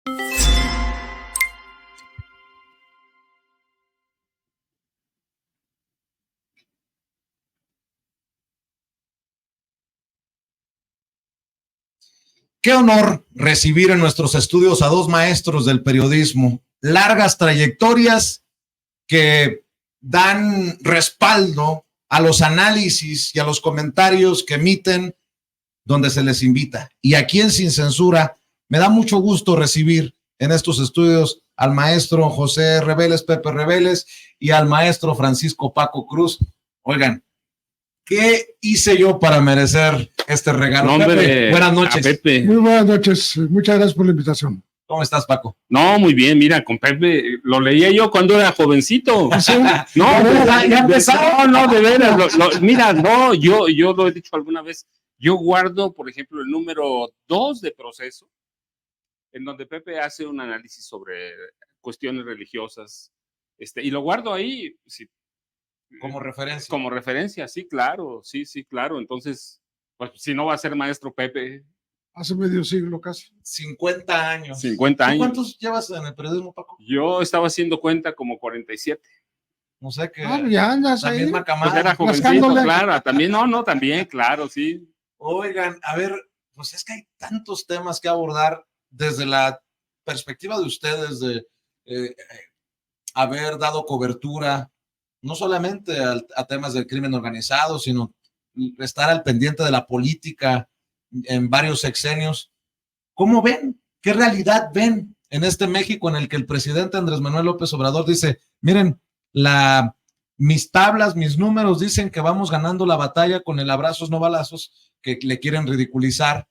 Qué honor recibir en nuestros estudios a dos maestros del periodismo, largas trayectorias que dan respaldo a los análisis y a los comentarios que emiten donde se les invita. Y aquí en Sin Censura me da mucho gusto recibir en estos estudios al maestro José Reveles, Pepe Reveles, y al maestro Francisco Paco Cruz. Oigan, ¿qué hice yo para merecer este regalo? No, hombre, Pepe, buenas noches. Pepe. Muy buenas noches, muchas gracias por la invitación. ¿Cómo estás, Paco? No, muy bien, mira, con Pepe, lo leía yo cuando era jovencito. ¿Sí? No, ya empezó. No, de veras, mira, no, yo lo he dicho alguna vez, yo guardo, por ejemplo, el número 2 de Proceso, en donde Pepe hace un análisis sobre cuestiones religiosas, y lo guardo ahí, sí, como referencia. Como referencia, sí, claro, sí, claro. Entonces, pues si no va a ser maestro Pepe. Hace medio siglo casi. 50 años. 50 años. ¿Cuántos llevas en el periodismo, Paco? Yo estaba haciendo cuenta como 47. No sé qué. Ya andas la ahí. misma camada. Pues era jovencito, claro. También, también, claro, sí. Oigan, a ver, pues es que hay tantos temas que abordar desde la perspectiva de ustedes de haber dado cobertura no solamente a temas del crimen organizado, sino estar al pendiente de la política en varios sexenios. ¿Cómo ven? ¿Qué realidad ven en este México en el que el presidente Andrés Manuel López Obrador dice, miren, mis tablas, mis números dicen que vamos ganando la batalla con el abrazos no balazos, que le quieren ridiculizar,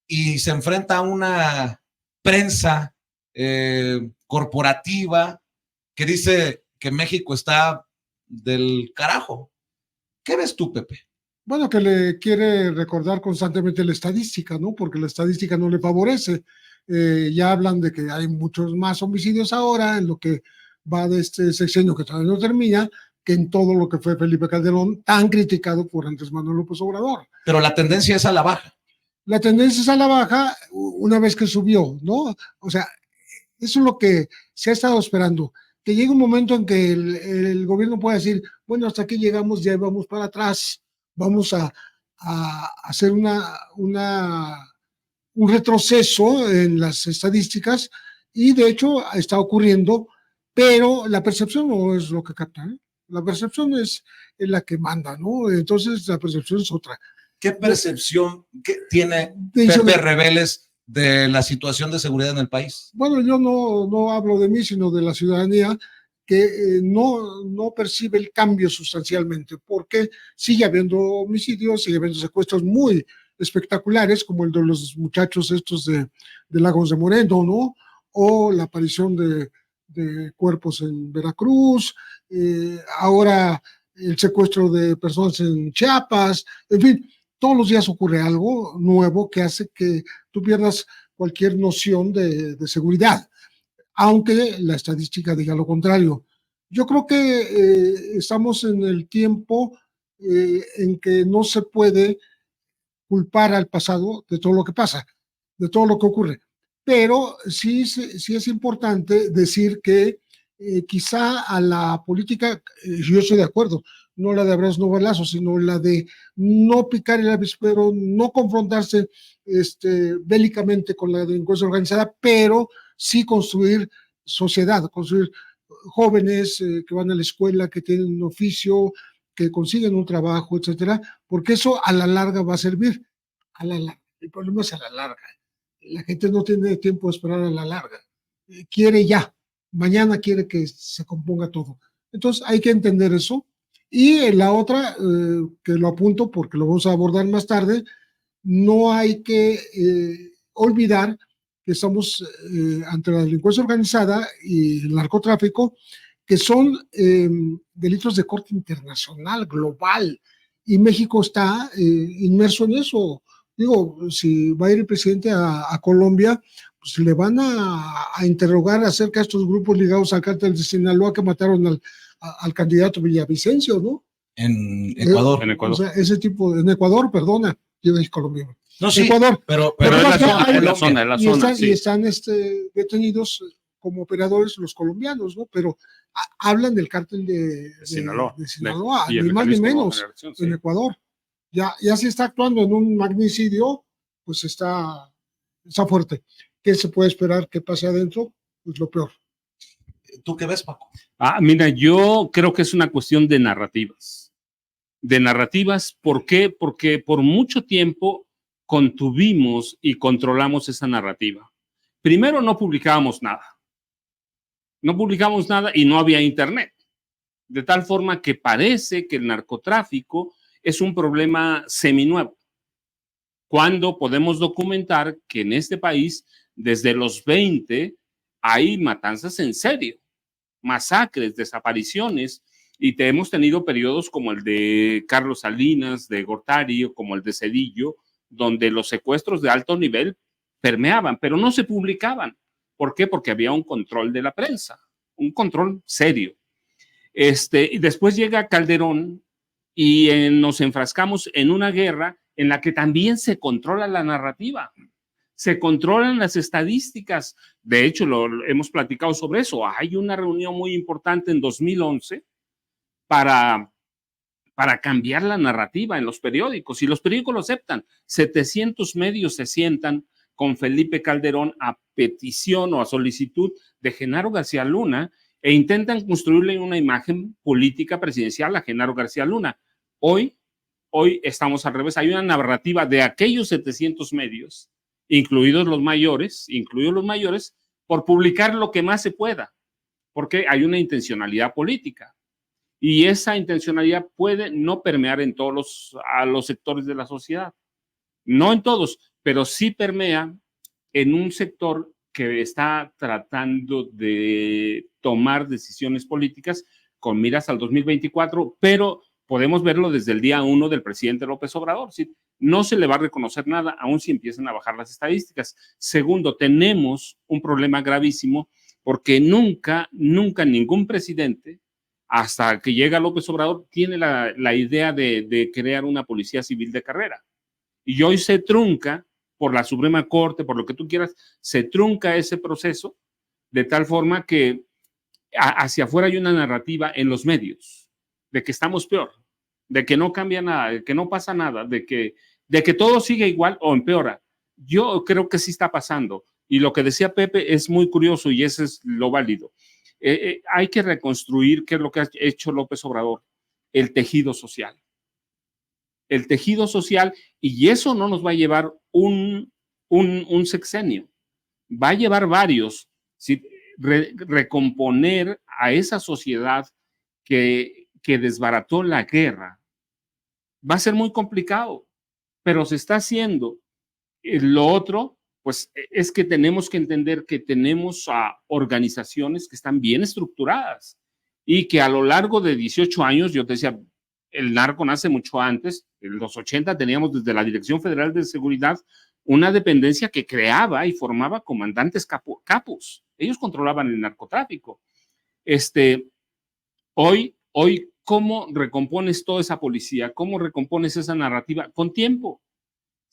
y se enfrenta a una prensa corporativa que dice que México está del carajo? ¿Qué ves tú, Pepe? Bueno, que le quiere recordar constantemente la estadística, ¿no? Porque la estadística no le favorece. Ya hablan de que hay muchos más homicidios ahora en lo que va de este sexenio que todavía no termina, que en todo lo que fue Felipe Calderón, tan criticado por Andrés Manuel López Obrador. Pero la tendencia es a la baja. La tendencia es a la baja una vez que subió, ¿no? O sea, eso es lo que se ha estado esperando, que llegue un momento en que el gobierno pueda decir, bueno, hasta aquí llegamos, ya vamos para atrás, vamos a hacer un retroceso en las estadísticas, y de hecho está ocurriendo, pero la percepción no es lo que capta, ¿eh? La percepción es la que manda, ¿no? Entonces la percepción es otra. ¿Qué percepción tiene Pepe Reveles de la situación de seguridad en el país? Bueno, yo no hablo de mí, sino de la ciudadanía, que no percibe el cambio sustancialmente, porque sigue habiendo homicidios, sigue habiendo secuestros muy espectaculares, como el de los muchachos estos de Lagos de Moreno, ¿no? O la aparición de cuerpos en Veracruz, ahora el secuestro de personas en Chiapas, en fin, todos los días ocurre algo nuevo que hace que tú pierdas cualquier noción de seguridad, aunque la estadística diga lo contrario. Yo creo que estamos en el tiempo en que no se puede culpar al pasado de todo lo que pasa, de todo lo que ocurre, pero sí es importante decir que quizá a la política, yo estoy de acuerdo, no la de abrazos no balazos, sino la de no picar el avispero, no confrontarse bélicamente con la delincuencia organizada, pero sí construir sociedad, construir jóvenes que van a la escuela, que tienen un oficio, que consiguen un trabajo, etcétera, porque eso a la larga va a servir. A la larga. El problema es a la larga. La gente no tiene tiempo de esperar a la larga. Quiere ya. Mañana quiere que se componga todo. Entonces hay que entender eso. Y la otra, que lo apunto porque lo vamos a abordar más tarde, no hay que olvidar que estamos ante la delincuencia organizada y el narcotráfico, que son delitos de corte internacional, global, y México está inmerso en eso. Digo, si va a ir el presidente a Colombia, pues le van a interrogar acerca de estos grupos ligados al cártel de Sinaloa que mataron al candidato Villavicencio, ¿no? En Ecuador. En Ecuador. O sea, ese tipo, en Ecuador, perdona, yo dije Colombia. No, sí, Ecuador. Pero Lo es que pasa la que hay- zona, es la zona, y sí. están detenidos como operadores los colombianos, ¿no? Pero hablan del cártel Sinaloa. de Sinaloa, Y el ni más ni mecanismo Nueva menos, Generación, sí. en Ecuador. Ya se está actuando en un magnicidio, pues está fuerte. ¿Qué se puede esperar que pase adentro? Pues lo peor. ¿Tú qué ves, Paco? Mira, yo creo que es una cuestión de narrativas. De narrativas, ¿por qué? Porque por mucho tiempo contuvimos y controlamos esa narrativa. Primero, no publicábamos nada. No publicábamos nada y no había internet. De tal forma que parece que el narcotráfico es un problema seminuevo. Cuando podemos documentar que en este país, desde los 20, hay matanzas en serio, masacres, desapariciones, y hemos tenido periodos como el de Carlos Salinas, de Gortari, o como el de Cedillo, donde los secuestros de alto nivel permeaban, pero no se publicaban. ¿Por qué? Porque había un control de la prensa, un control serio. Y después llega Calderón y nos enfrascamos en una guerra en la que también se controla la narrativa, se controlan las estadísticas. De hecho, hemos platicado sobre eso. Hay una reunión muy importante en 2011 para cambiar la narrativa en los periódicos, y los periódicos lo aceptan. 700 medios se sientan con Felipe Calderón a petición o a solicitud de Genaro García Luna e intentan construirle una imagen política presidencial a Genaro García Luna. Hoy estamos al revés. Hay una narrativa de aquellos 700 medios, incluidos los mayores, por publicar lo que más se pueda, porque hay una intencionalidad política. Y esa intencionalidad puede no permear en todos los sectores de la sociedad. No en todos, pero sí permea en un sector que está tratando de tomar decisiones políticas con miras al 2024, pero podemos verlo desde el día 1 del presidente López Obrador. ¿Sí? No se le va a reconocer nada, aun si empiezan a bajar las estadísticas. Segundo, tenemos un problema gravísimo porque nunca ningún presidente, hasta que llega López Obrador, tiene la idea de crear una policía civil de carrera. Y hoy se trunca por la Suprema Corte, por lo que tú quieras, se trunca ese proceso de tal forma que hacia afuera hay una narrativa en los medios de que estamos peor, de que no cambia nada, de que no pasa nada, de que todo sigue igual o empeora. Yo creo que sí está pasando. Y lo que decía Pepe es muy curioso y ese es lo válido. Hay que reconstruir qué es lo que ha hecho López Obrador, el tejido social. El tejido social, y eso no nos va a llevar un sexenio, va a llevar varios. ¿Sí? Recomponer a esa sociedad que desbarató la guerra va a ser muy complicado, pero se está haciendo. Lo otro, pues, es que tenemos que entender que tenemos a organizaciones que están bien estructuradas y que a lo largo de 18 años, yo te decía, el narco nace mucho antes. En los 80 teníamos desde la Dirección Federal de Seguridad una dependencia que creaba y formaba comandantes capos. Ellos controlaban el narcotráfico. Hoy, ¿cómo recompones toda esa policía? ¿Cómo recompones esa narrativa? Con tiempo.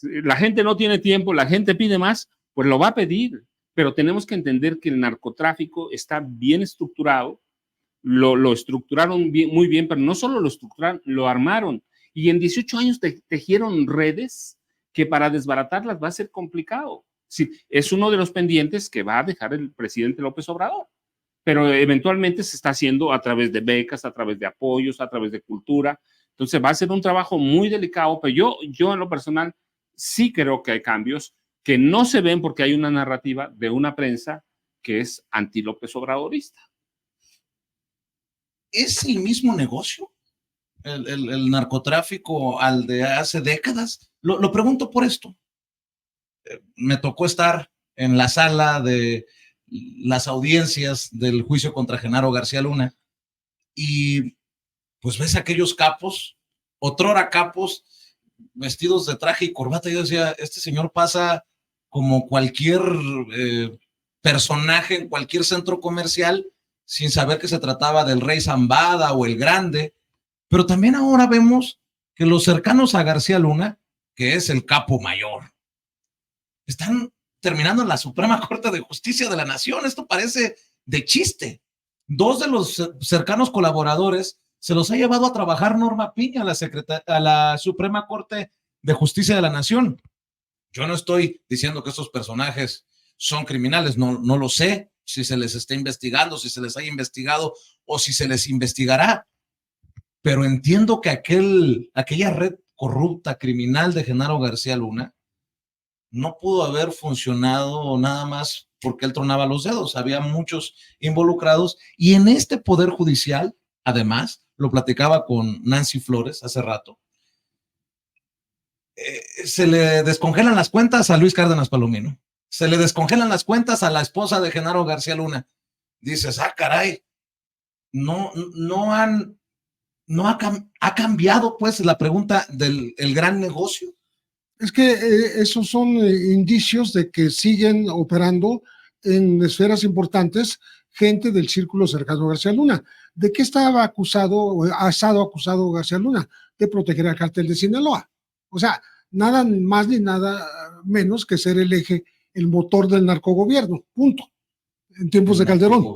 La gente no tiene tiempo, la gente pide más, pues lo va a pedir. Pero tenemos que entender que el narcotráfico está bien estructurado, lo estructuraron muy bien, pero no solo lo estructuraron, lo armaron. Y en 18 años tejieron redes que para desbaratarlas va a ser complicado. Sí, es uno de los pendientes que va a dejar el presidente López Obrador, pero eventualmente se está haciendo a través de becas, a través de apoyos, a través de cultura. Entonces va a ser un trabajo muy delicado, pero yo en lo personal sí creo que hay cambios que no se ven porque hay una narrativa de una prensa que es anti-López Obradorista. ¿Es el mismo negocio el narcotráfico al de hace décadas? Lo pregunto por esto. Me tocó estar en la sala de las audiencias del juicio contra Genaro García Luna y pues ves a aquellos capos, otrora capos, vestidos de traje y corbata. Yo decía, este señor pasa como cualquier personaje en cualquier centro comercial sin saber que se trataba del Rey Zambada o el Grande. Pero también ahora vemos que los cercanos a García Luna, que es el capo mayor, están terminando en la Suprema Corte de Justicia de la Nación. Esto parece de chiste. 2 de los cercanos colaboradores se los ha llevado a trabajar Norma Piña a la Suprema Corte de Justicia de la Nación. Yo no estoy diciendo que estos personajes son criminales, no lo sé, si se les está investigando, si se les haya investigado o si se les investigará, pero entiendo que aquella red corrupta, criminal de Genaro García Luna no pudo haber funcionado nada más porque él tronaba los dedos, había muchos involucrados, y en este Poder Judicial, además, lo platicaba con Nancy Flores hace rato, se le descongelan las cuentas a Luis Cárdenas Palomino, se le descongelan las cuentas a la esposa de Genaro García Luna. Dices, caray, ha cambiado pues la pregunta del gran negocio. Es que esos son indicios de que siguen operando en esferas importantes gente del círculo cercano a García Luna. ¿De qué estaba acusado, ha estado acusado García Luna? De proteger al cártel de Sinaloa. O sea, nada más ni nada menos que ser el eje, el motor del narcogobierno, punto. En tiempos de Calderón.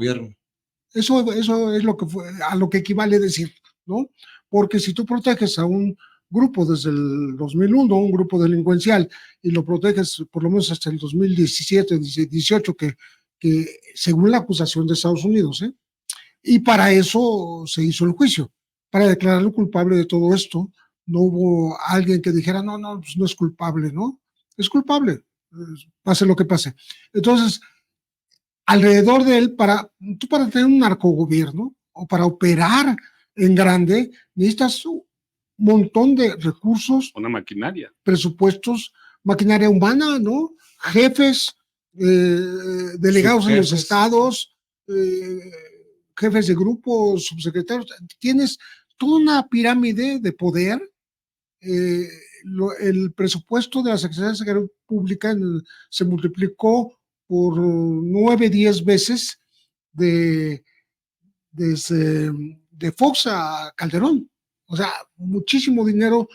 Eso es lo que a lo que equivale decir, ¿no? Porque si tú proteges a un grupo desde el 2001, un grupo delincuencial, y lo proteges por lo menos hasta el 2017, 18, que según la acusación de Estados Unidos, y para eso se hizo el juicio, para declararlo culpable de todo esto. No hubo alguien que dijera, no, pues no es culpable, ¿no? Es culpable, pase lo que pase. Entonces, alrededor de él, para tener un narcogobierno o para operar en grande, necesitas un montón de recursos. Una maquinaria. Presupuestos, maquinaria humana, ¿no? Jefes, delegados en los estados, jefes de grupos, subsecretarios. Tienes toda una pirámide de poder. El presupuesto de la Secretaría de Seguridad Pública se multiplicó por 9, 10 veces de Fox a Calderón. O sea, muchísimo dinero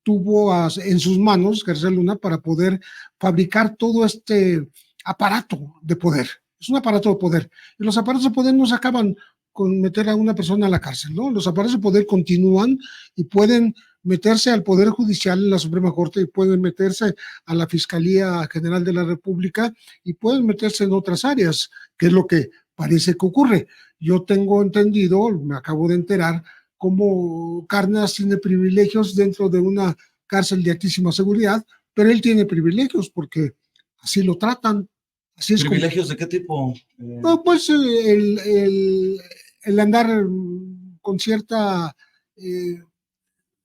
tuvo en sus manos García Luna para poder fabricar todo este aparato de poder. Es un aparato de poder. Y los aparatos de poder no se acaban con meter a una persona a la cárcel, ¿no? Los aparatos de poder continúan y pueden meterse al Poder Judicial en la Suprema Corte, y pueden meterse a la Fiscalía General de la República, y pueden meterse en otras áreas, que es lo que parece que ocurre. Yo tengo entendido, me acabo de enterar, cómo Cárdenas tiene privilegios dentro de una cárcel de altísima seguridad, pero él tiene privilegios porque así lo tratan. Así es. ¿Privilegios de qué tipo? No, pues el andar con cierta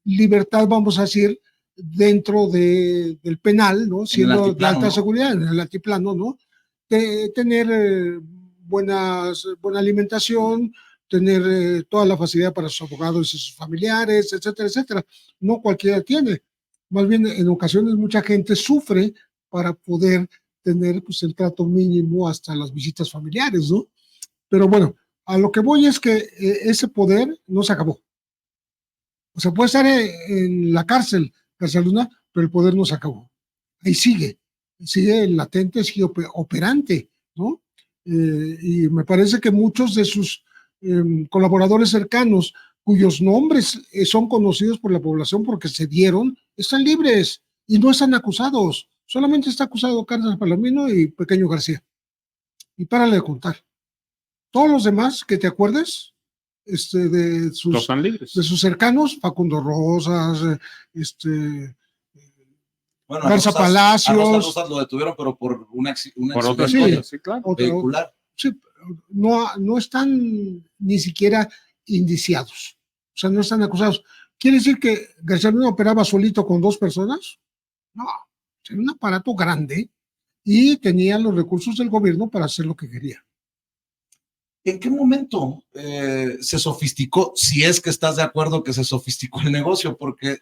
libertad, vamos a decir, dentro del penal, ¿no? Siendo de alta seguridad, en el altiplano, ¿no? De tener buena alimentación, tener toda la facilidad para sus abogados y sus familiares, etcétera, etcétera. No cualquiera tiene. Más bien, en ocasiones, mucha gente sufre para poder tener pues, el trato mínimo hasta las visitas familiares, ¿no? Pero bueno, a lo que voy es que ese poder no se acabó. O sea, puede estar en la cárcel García Luna, pero el poder no se acabó. Ahí sigue latente, sigue operante, ¿no? Y me parece que muchos de sus colaboradores cercanos, cuyos nombres son conocidos por la población porque se dieron, están libres y no están acusados. Solamente está acusado Cárdenas Palomino y Pequeño García. Y párale de contar. Todos los demás que te acuerdes, de sus cercanos, Facundo Rosas, bueno, Garza Palacios. A Rosas lo detuvieron, pero por una otra sí, claro. Vehicular. Sí, no están ni siquiera indiciados. O sea, no están acusados. ¿Quiere decir que García Luna operaba solito con 2 personas? No, era un aparato grande y tenía los recursos del gobierno para hacer lo que quería. ¿En qué momento se sofisticó, si es que estás de acuerdo que se sofisticó el negocio? Porque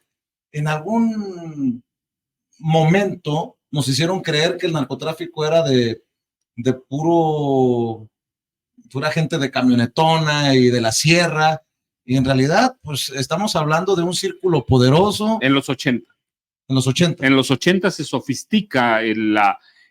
en algún momento nos hicieron creer que el narcotráfico era de pura gente de camionetona y de la sierra, y en realidad pues estamos hablando de un círculo poderoso. En los 80. En los 80. En los 80 se sofistica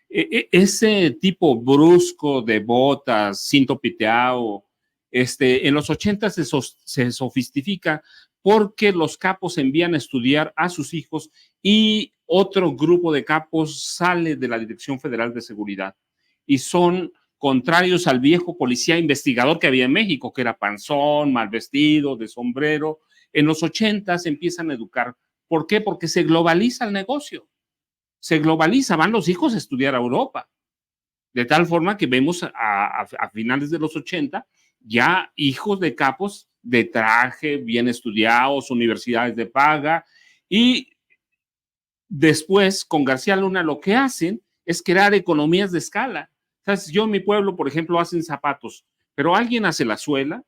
ese tipo brusco de botas, cinto piteado. En los 80 se sofistica porque los capos envían a estudiar a sus hijos y otro grupo de capos sale de la Dirección Federal de Seguridad y son contrarios al viejo policía investigador que había en México, que era panzón, mal vestido, de sombrero. En los 80 se empiezan a educar. ¿Por qué? Porque se globaliza el negocio. Se globaliza, van los hijos a estudiar a Europa. De tal forma que vemos a finales de los 80 ya hijos de capos de traje, bien estudiados, universidades de paga, y después con García Luna lo que hacen es crear economías de escala. ¿Sabes? Yo en mi pueblo, por ejemplo, hacen zapatos, pero alguien hace la suela,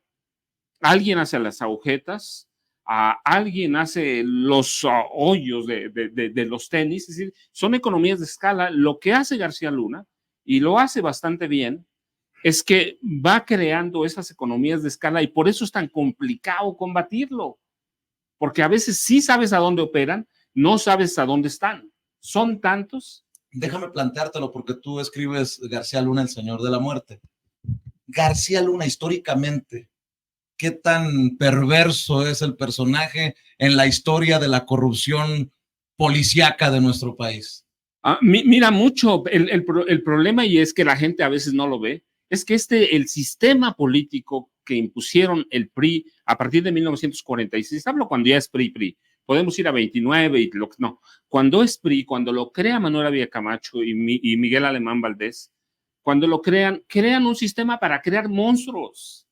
alguien hace las agujetas, alguien hace los hoyos de los tenis, es decir, son economías de escala. Lo que hace García Luna, y lo hace bastante bien, es que va creando esas economías de escala y por eso es tan complicado combatirlo, porque a veces sí sabes a dónde operan, no sabes a dónde están. Son tantos. Déjame planteártelo porque tú escribes García Luna, el Señor de la Muerte. García Luna, históricamente, ¿qué tan perverso es el personaje en la historia de la corrupción policíaca de nuestro país? Mira, mucho el problema, y es que la gente a veces no lo ve, es que el sistema político que impusieron el PRI a partir de 1946, hablo cuando ya es PRI, podemos ir a 29 y no, cuando es PRI, cuando lo crea Manuel Ávila Camacho y Miguel Alemán Valdés, cuando lo crean un sistema para crear monstruos.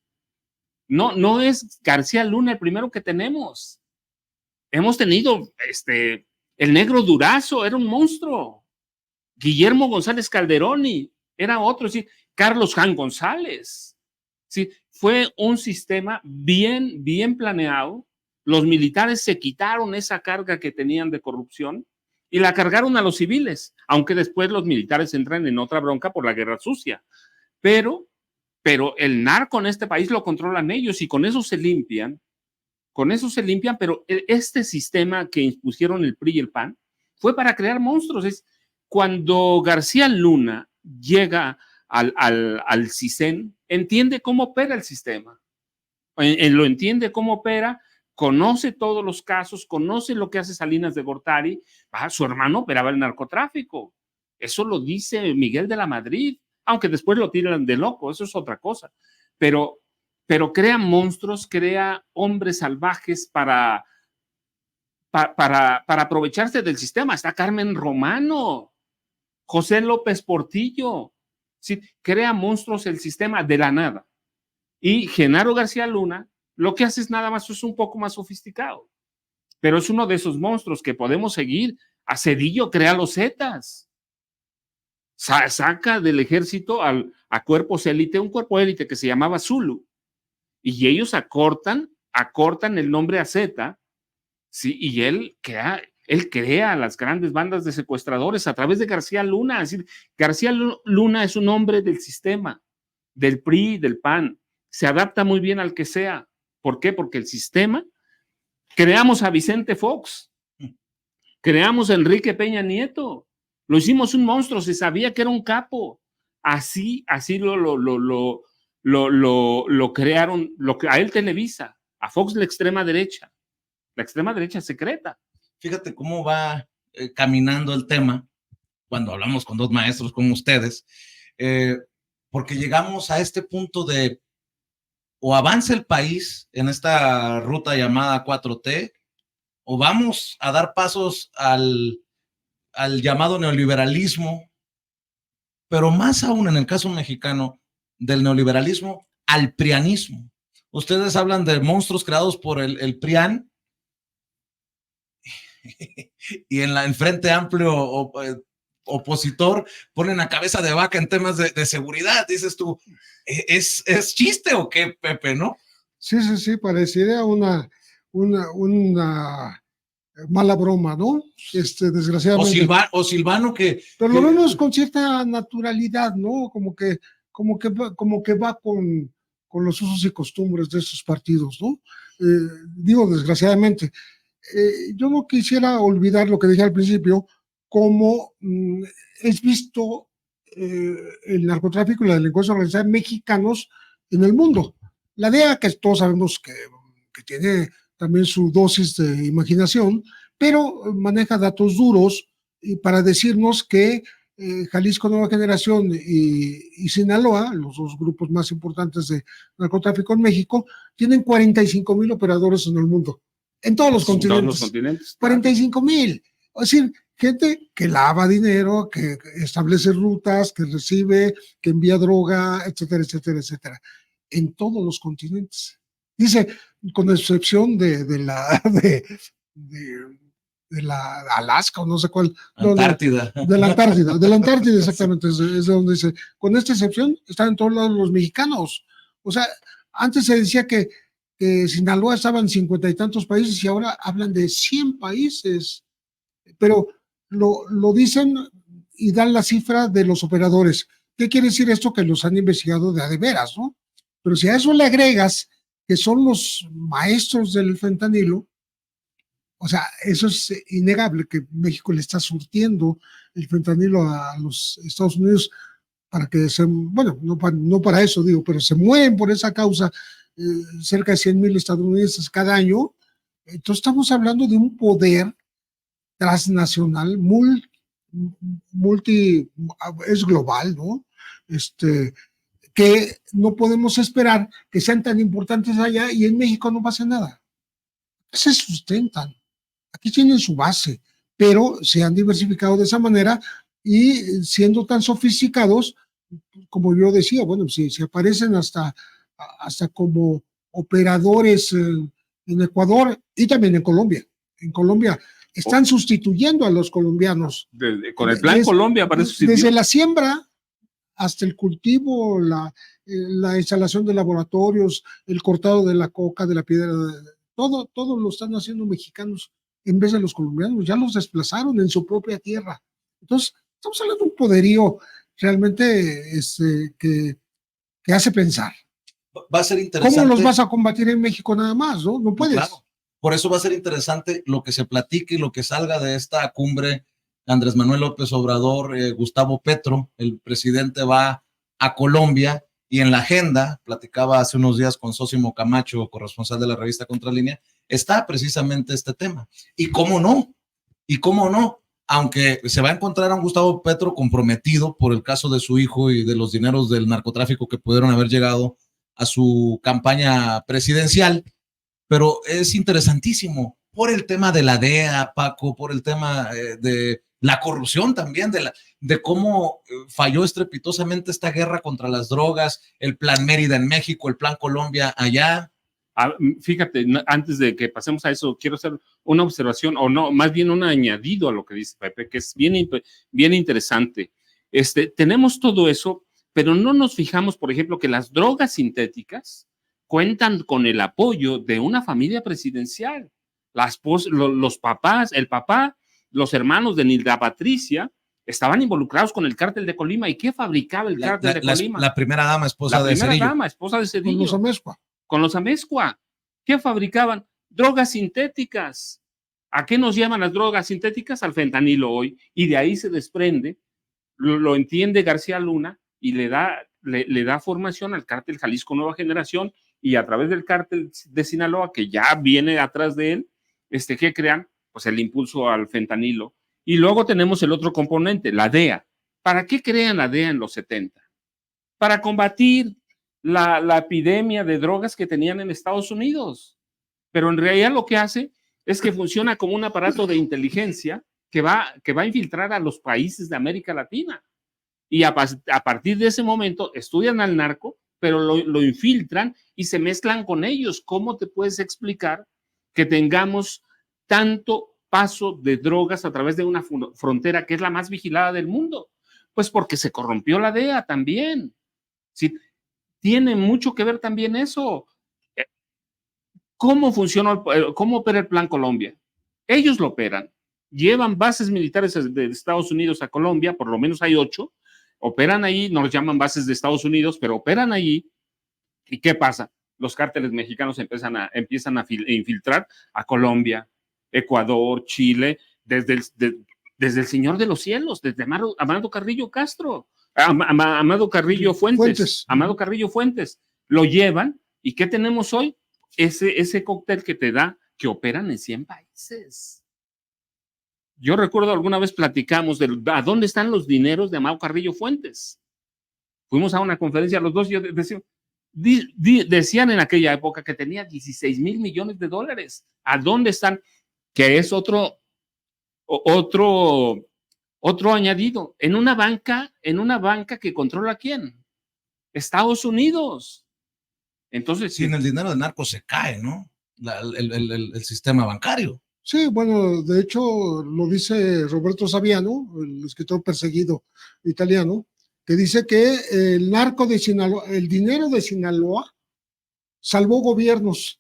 No es García Luna el primero que tenemos. Hemos tenido el Negro Durazo, era un monstruo. Guillermo González Calderoni era otro, sí. Carlos Jan González. Sí, fue un sistema bien planeado. Los militares se quitaron esa carga que tenían de corrupción y la cargaron a los civiles, aunque después los militares entran en otra bronca por la guerra sucia. Pero el narco en este país lo controlan ellos y con eso se limpian, pero este sistema que impusieron el PRI y el PAN fue para crear monstruos. Cuando García Luna llega al CISEN, entiende cómo opera el sistema, lo entiende cómo opera, conoce todos los casos, conoce lo que hace Salinas de Gortari. Su hermano operaba el narcotráfico, eso lo dice Miguel de la Madrid, aunque después lo tiran de loco, eso es otra cosa, pero crea monstruos, crea hombres salvajes para aprovecharse del sistema. Está Carmen Romano, José López Portillo, ¿sí? Crea monstruos el sistema de la nada. Y Genaro García Luna lo que hace es nada más, es un poco más sofisticado, pero es uno de esos monstruos que podemos seguir. A Cedillo crea los Zetas, saca del ejército a cuerpos élite, un cuerpo élite que se llamaba Zulu, y ellos acortan el nombre a Zeta, ¿sí? Y él crea las grandes bandas de secuestradores a través de García Luna. Es decir, García Luna es un hombre del sistema, del PRI, del PAN, se adapta muy bien al que sea. ¿Por qué? Porque el sistema, creamos a Vicente Fox, creamos a Enrique Peña Nieto, lo hicimos un monstruo, se sabía que era un capo, así lo crearon, a él Televisa, a Fox la extrema derecha secreta. Fíjate cómo va caminando el tema cuando hablamos con dos maestros como ustedes, porque llegamos a este punto de o avanza el país en esta ruta llamada 4T, o vamos a dar pasos al llamado neoliberalismo, pero más aún en el caso mexicano, del neoliberalismo al prianismo. Ustedes hablan de monstruos creados por el PRIAN, y en el Frente Amplio opositor ponen a cabeza de vaca en temas de seguridad. Dices tú, ¿es chiste o qué, Pepe, no? Sí, parecería una mala broma, ¿no? Desgraciadamente. O Silvano que... Pero lo vemos con cierta naturalidad, ¿no? Como que va con los usos y costumbres de estos partidos, ¿no? Digo, desgraciadamente. yo no quisiera olvidar lo que dije al principio, cómo es visto el narcotráfico y la delincuencia organizada mexicanos en el mundo. La DEA, que todos sabemos que tiene también su dosis de imaginación, pero maneja datos duros y para decirnos que Jalisco Nueva Generación y Sinaloa, los dos grupos más importantes de narcotráfico en México, tienen 45,000 operadores en el mundo, en todos los continentes. Todos los continentes. 45,000. Es decir, gente que lava dinero, que establece rutas, que recibe, que envía droga, etcétera, etcétera, etcétera, en todos los continentes. Dice, con excepción de la Alaska o no sé cuál. Antártida. De la Antártida exactamente, es de donde dice, con esta excepción están en todos lados los mexicanos. O sea, antes se decía que Sinaloa estaba en 50 y tantos países y ahora hablan de 100 países, pero lo dicen y dan la cifra de los operadores. ¿Qué quiere decir esto? Que los han investigado de a de veras, ¿no? Pero si a eso le agregas que son los maestros del fentanilo, o sea, eso es innegable, que México le está surtiendo el fentanilo a los Estados Unidos para que bueno, no para eso digo, pero se mueren por esa causa cerca de 100,000 estadounidenses cada año. Entonces estamos hablando de un poder transnacional es global, ¿no? Que no podemos esperar que sean tan importantes allá y en México no pasa nada. Se sustentan. Aquí tienen su base, pero se han diversificado de esa manera y siendo tan sofisticados, como yo decía, bueno, si aparecen hasta como operadores en Ecuador y también en Colombia. En Colombia están sustituyendo a los colombianos. Con el Plan Colombia para eso. Desde la siembra hasta el cultivo, la instalación de laboratorios, el cortado de la coca, de la piedra, todo lo están haciendo mexicanos en vez de los colombianos, ya los desplazaron en su propia tierra. Entonces, estamos hablando de un poderío realmente que hace pensar. Va a ser interesante. ¿Cómo los vas a combatir en México nada más? No puedes. Claro. Por eso va a ser interesante lo que se platique y lo que salga de esta cumbre. Andrés Manuel López Obrador, Gustavo Petro, el presidente, va a Colombia y en la agenda, platicaba hace unos días con Sósimo Camacho, corresponsal de la revista Contralínea, está precisamente este tema. ¿Y cómo no? Aunque se va a encontrar a un Gustavo Petro comprometido por el caso de su hijo y de los dineros del narcotráfico que pudieron haber llegado a su campaña presidencial, pero es interesantísimo por el tema de la DEA, Paco, por el tema de la corrupción también, de cómo falló estrepitosamente esta guerra contra las drogas, el Plan Mérida en México, el Plan Colombia allá. Fíjate, antes de que pasemos a eso, quiero hacer una observación, o no, más bien un añadido a lo que dice Pepe, que es bien interesante. Tenemos todo eso, pero no nos fijamos, por ejemplo, que las drogas sintéticas cuentan con el apoyo de una familia presidencial. Los papás, el papá, los hermanos de Nilda Patricia estaban involucrados con el cártel de Colima. ¿Y qué fabricaba el cártel de Colima? La primera dama, esposa de Cedillo. La primera dama, esposa de Cedillo. Con los Amezcua. ¿Qué fabricaban? Drogas sintéticas. ¿A qué nos llaman las drogas sintéticas? Al fentanilo hoy. Y de ahí se desprende, lo entiende García Luna y le da formación al cártel Jalisco Nueva Generación y a través del cártel de Sinaloa, que ya viene atrás de él, ¿qué crean? Pues el impulso al fentanilo. Y luego tenemos el otro componente, la DEA. ¿Para qué crean la DEA en los 70? Para combatir la epidemia de drogas que tenían en Estados Unidos. Pero en realidad lo que hace es que funciona como un aparato de inteligencia que va a infiltrar a los países de América Latina. Y a partir de ese momento estudian al narco, pero lo infiltran y se mezclan con ellos. ¿Cómo te puedes explicar que tengamos tanto paso de drogas a través de una frontera que es la más vigilada del mundo? Pues porque se corrompió la DEA también. Sí, tiene mucho que ver también eso. ¿Cómo funciona, cómo opera el Plan Colombia? Ellos lo operan. Llevan bases militares de Estados Unidos a Colombia, por lo menos hay 8, operan ahí, no los llaman bases de Estados Unidos, pero operan allí. ¿Y qué pasa? Los cárteles mexicanos empiezan a infiltrar a Colombia, Ecuador, Chile, desde el Señor de los Cielos, desde Amado Carrillo Castro, Amado Carrillo Fuentes, Amado Carrillo Fuentes, lo llevan. ¿Y qué tenemos hoy? Ese cóctel que te da, que operan en 100 países. Yo recuerdo alguna vez platicamos de a dónde están los dineros de Amado Carrillo Fuentes. Fuimos a una conferencia los dos y yo decían en aquella época que tenía 16,000 millones de dólares. ¿A dónde están? Que es otro añadido. En una banca que controla ¿quién? Estados Unidos. Entonces, sin el dinero de narcos se cae, ¿no? El sistema bancario. Sí, bueno, de hecho lo dice Roberto Saviano, el escritor perseguido italiano, que dice que el narco de Sinaloa, el dinero de Sinaloa salvó gobiernos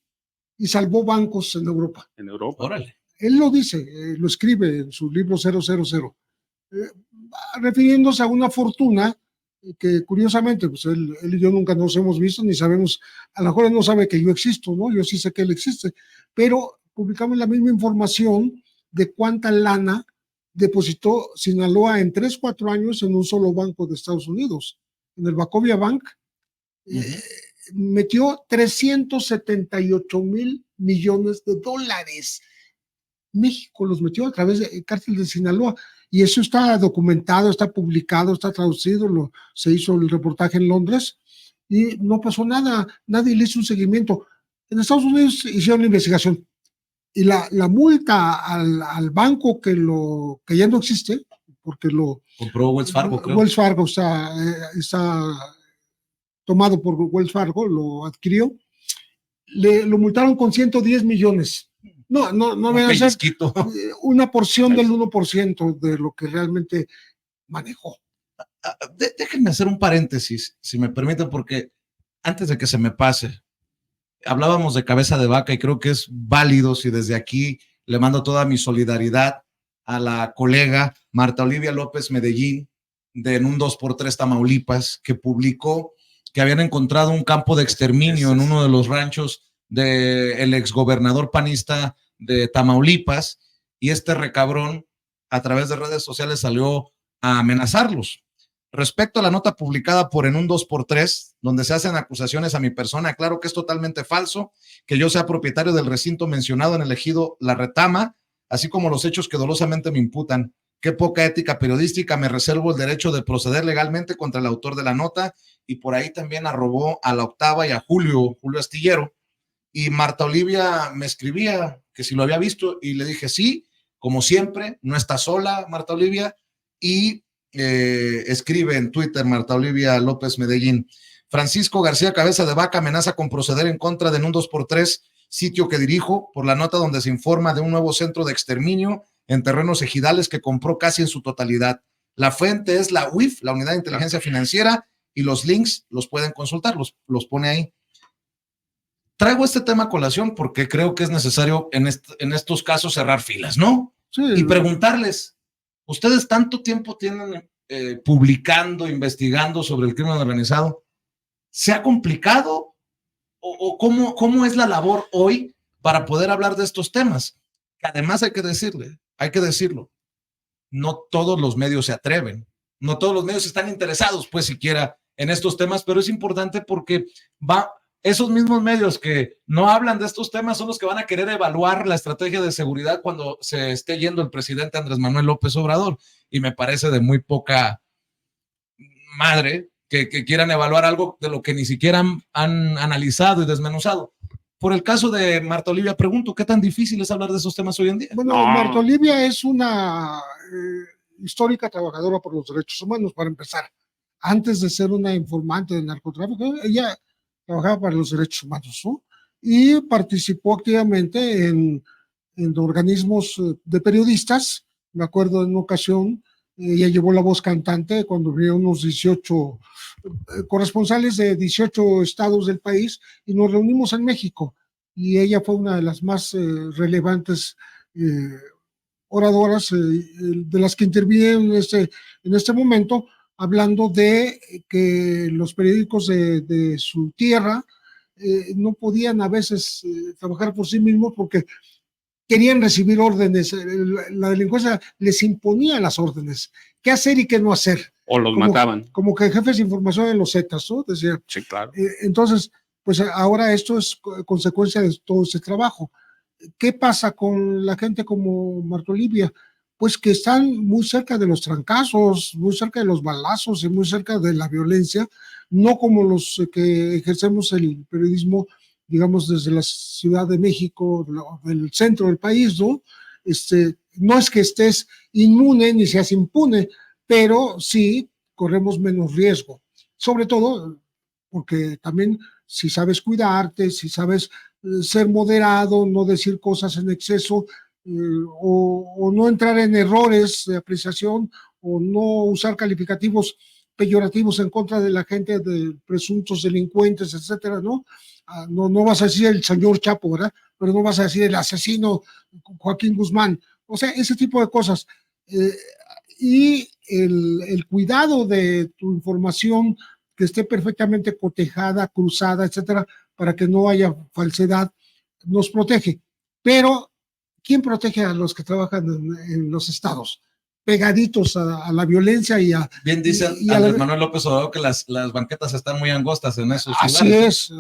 y salvó bancos en Europa. En Europa. Órale. Él lo dice, lo escribe en su libro 000, refiriéndose a una fortuna que curiosamente, pues él y yo nunca nos hemos visto, ni sabemos, a lo mejor él no sabe que yo existo, ¿no? Yo sí sé que él existe, pero publicamos la misma información de cuánta lana depositó Sinaloa en 3-4 años en un solo banco de Estados Unidos, en el Wachovia Bank. Metió 378,000 millones de dólares. México los metió a través del cártel de Sinaloa y eso está documentado, está publicado, está traducido, se hizo el reportaje en Londres y no pasó nada, nadie le hizo un seguimiento. En Estados Unidos hicieron la investigación y la multa al banco que ya no existe, porque lo compró Wells Fargo, creo. Wells Fargo está tomado por Wells Fargo, lo adquirió, lo multaron con 110 millones. No me van a hacer una porción del 1% de lo que realmente manejó. Déjenme hacer un paréntesis, si me permiten, porque antes de que se me pase, hablábamos de cabeza de vaca y creo que es válido si desde aquí le mando toda mi solidaridad a la colega Marta Olivia López Medellín en un 2x3 Tamaulipas, que publicó que habían encontrado un campo de exterminio en uno de los ranchos del exgobernador panista de Tamaulipas, y este recabrón a través de redes sociales salió a amenazarlos. Respecto a la nota publicada por En un 2x3, donde se hacen acusaciones a mi persona, aclaro que es totalmente falso que yo sea propietario del recinto mencionado en el ejido La Retama, así como los hechos que dolosamente me imputan. Qué poca ética periodística, me reservo el derecho de proceder legalmente contra el autor de la nota, y por ahí también arrobó a La Octava y a Julio Astillero. Y Marta Olivia me escribía que si lo había visto, y le dije sí, como siempre, no está sola Marta Olivia, y escribe en Twitter Marta Olivia López Medellín: Francisco García Cabeza de Vaca amenaza con proceder en contra de En un 2x3, sitio que dirijo, por la nota donde se informa de un nuevo centro de exterminio en terrenos ejidales que compró casi en su totalidad. La fuente es la UIF, la Unidad de Inteligencia Financiera, y los links los pueden consultar, los pone ahí. Traigo este tema a colación porque creo que es necesario en estos casos cerrar filas, ¿no? Sí. Y preguntarles, ¿ustedes tanto tiempo tienen publicando, investigando sobre el crimen organizado? ¿Se ha complicado? ¿O cómo es la labor hoy para poder hablar de estos temas? Además hay que decirlo, no todos los medios se atreven, no todos los medios están interesados, pues siquiera en estos temas, pero es importante porque esos mismos medios que no hablan de estos temas son los que van a querer evaluar la estrategia de seguridad cuando se esté yendo el presidente Andrés Manuel López Obrador, y me parece de muy poca madre que quieran evaluar algo de lo que ni siquiera han analizado y desmenuzado. Por el caso de Marta Olivia, pregunto, ¿qué tan difícil es hablar de esos temas hoy en día? Bueno, Marta Olivia es una histórica trabajadora por los derechos humanos, para empezar. Antes de ser una informante del narcotráfico, ella trabajaba para los derechos humanos, ¿no? Y participó activamente en organismos de periodistas. Me acuerdo en una ocasión, ella llevó la voz cantante cuando había unos 18 corresponsales de 18 estados del país y nos reunimos en México, y ella fue una de las más relevantes oradoras de las que intervinieron en este momento, hablando de que los periódicos de su tierra no podían a veces trabajar por sí mismos porque querían recibir órdenes, la delincuencia les imponía las órdenes, qué hacer y qué no hacer. O los mataban. Como que jefes de información en los Zetas, ¿no? Decía. Sí, claro. Entonces, pues ahora esto es consecuencia de todo ese trabajo. ¿Qué pasa con la gente como Marta Olivia? Pues que están muy cerca de los trancazos, muy cerca de los balazos y muy cerca de la violencia, no como los que ejercemos el periodismo, digamos, desde la Ciudad de México, del centro del país, ¿no? No es que estés inmune ni seas impune, pero sí corremos menos riesgo. Sobre todo porque también si sabes cuidarte, si sabes ser moderado, no decir cosas en exceso, o no entrar en errores de apreciación, o no usar calificativos peyorativos en contra de la gente, de presuntos delincuentes, etcétera, ¿no? No vas a decir el señor Chapo, ¿verdad? Pero no vas a decir el asesino Joaquín Guzmán. O sea, ese tipo de cosas. Y el cuidado de tu información que esté perfectamente cotejada, cruzada, etcétera, para que no haya falsedad, nos protege. Pero, ¿quién protege a los que trabajan en los estados? Pegaditos a la violencia y a... Bien dice Andrés Manuel López Obrador que las banquetas están muy angostas en esos lugares. Así es,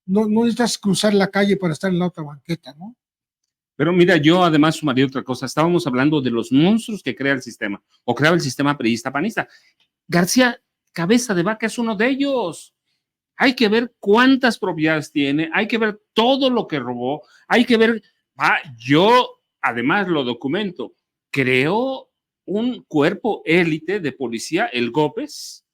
no necesitas cruzar la calle para estar en la otra banqueta, ¿no? Pero mira, yo además sumaría otra cosa. Estábamos hablando de los monstruos que crea el sistema, o creaba el sistema priista panista. García Cabeza de Vaca es uno de ellos. Hay que ver cuántas propiedades tiene, hay que ver todo lo que robó, hay que ver... yo, además, lo documento. Creó un cuerpo élite de policía, el GOPES,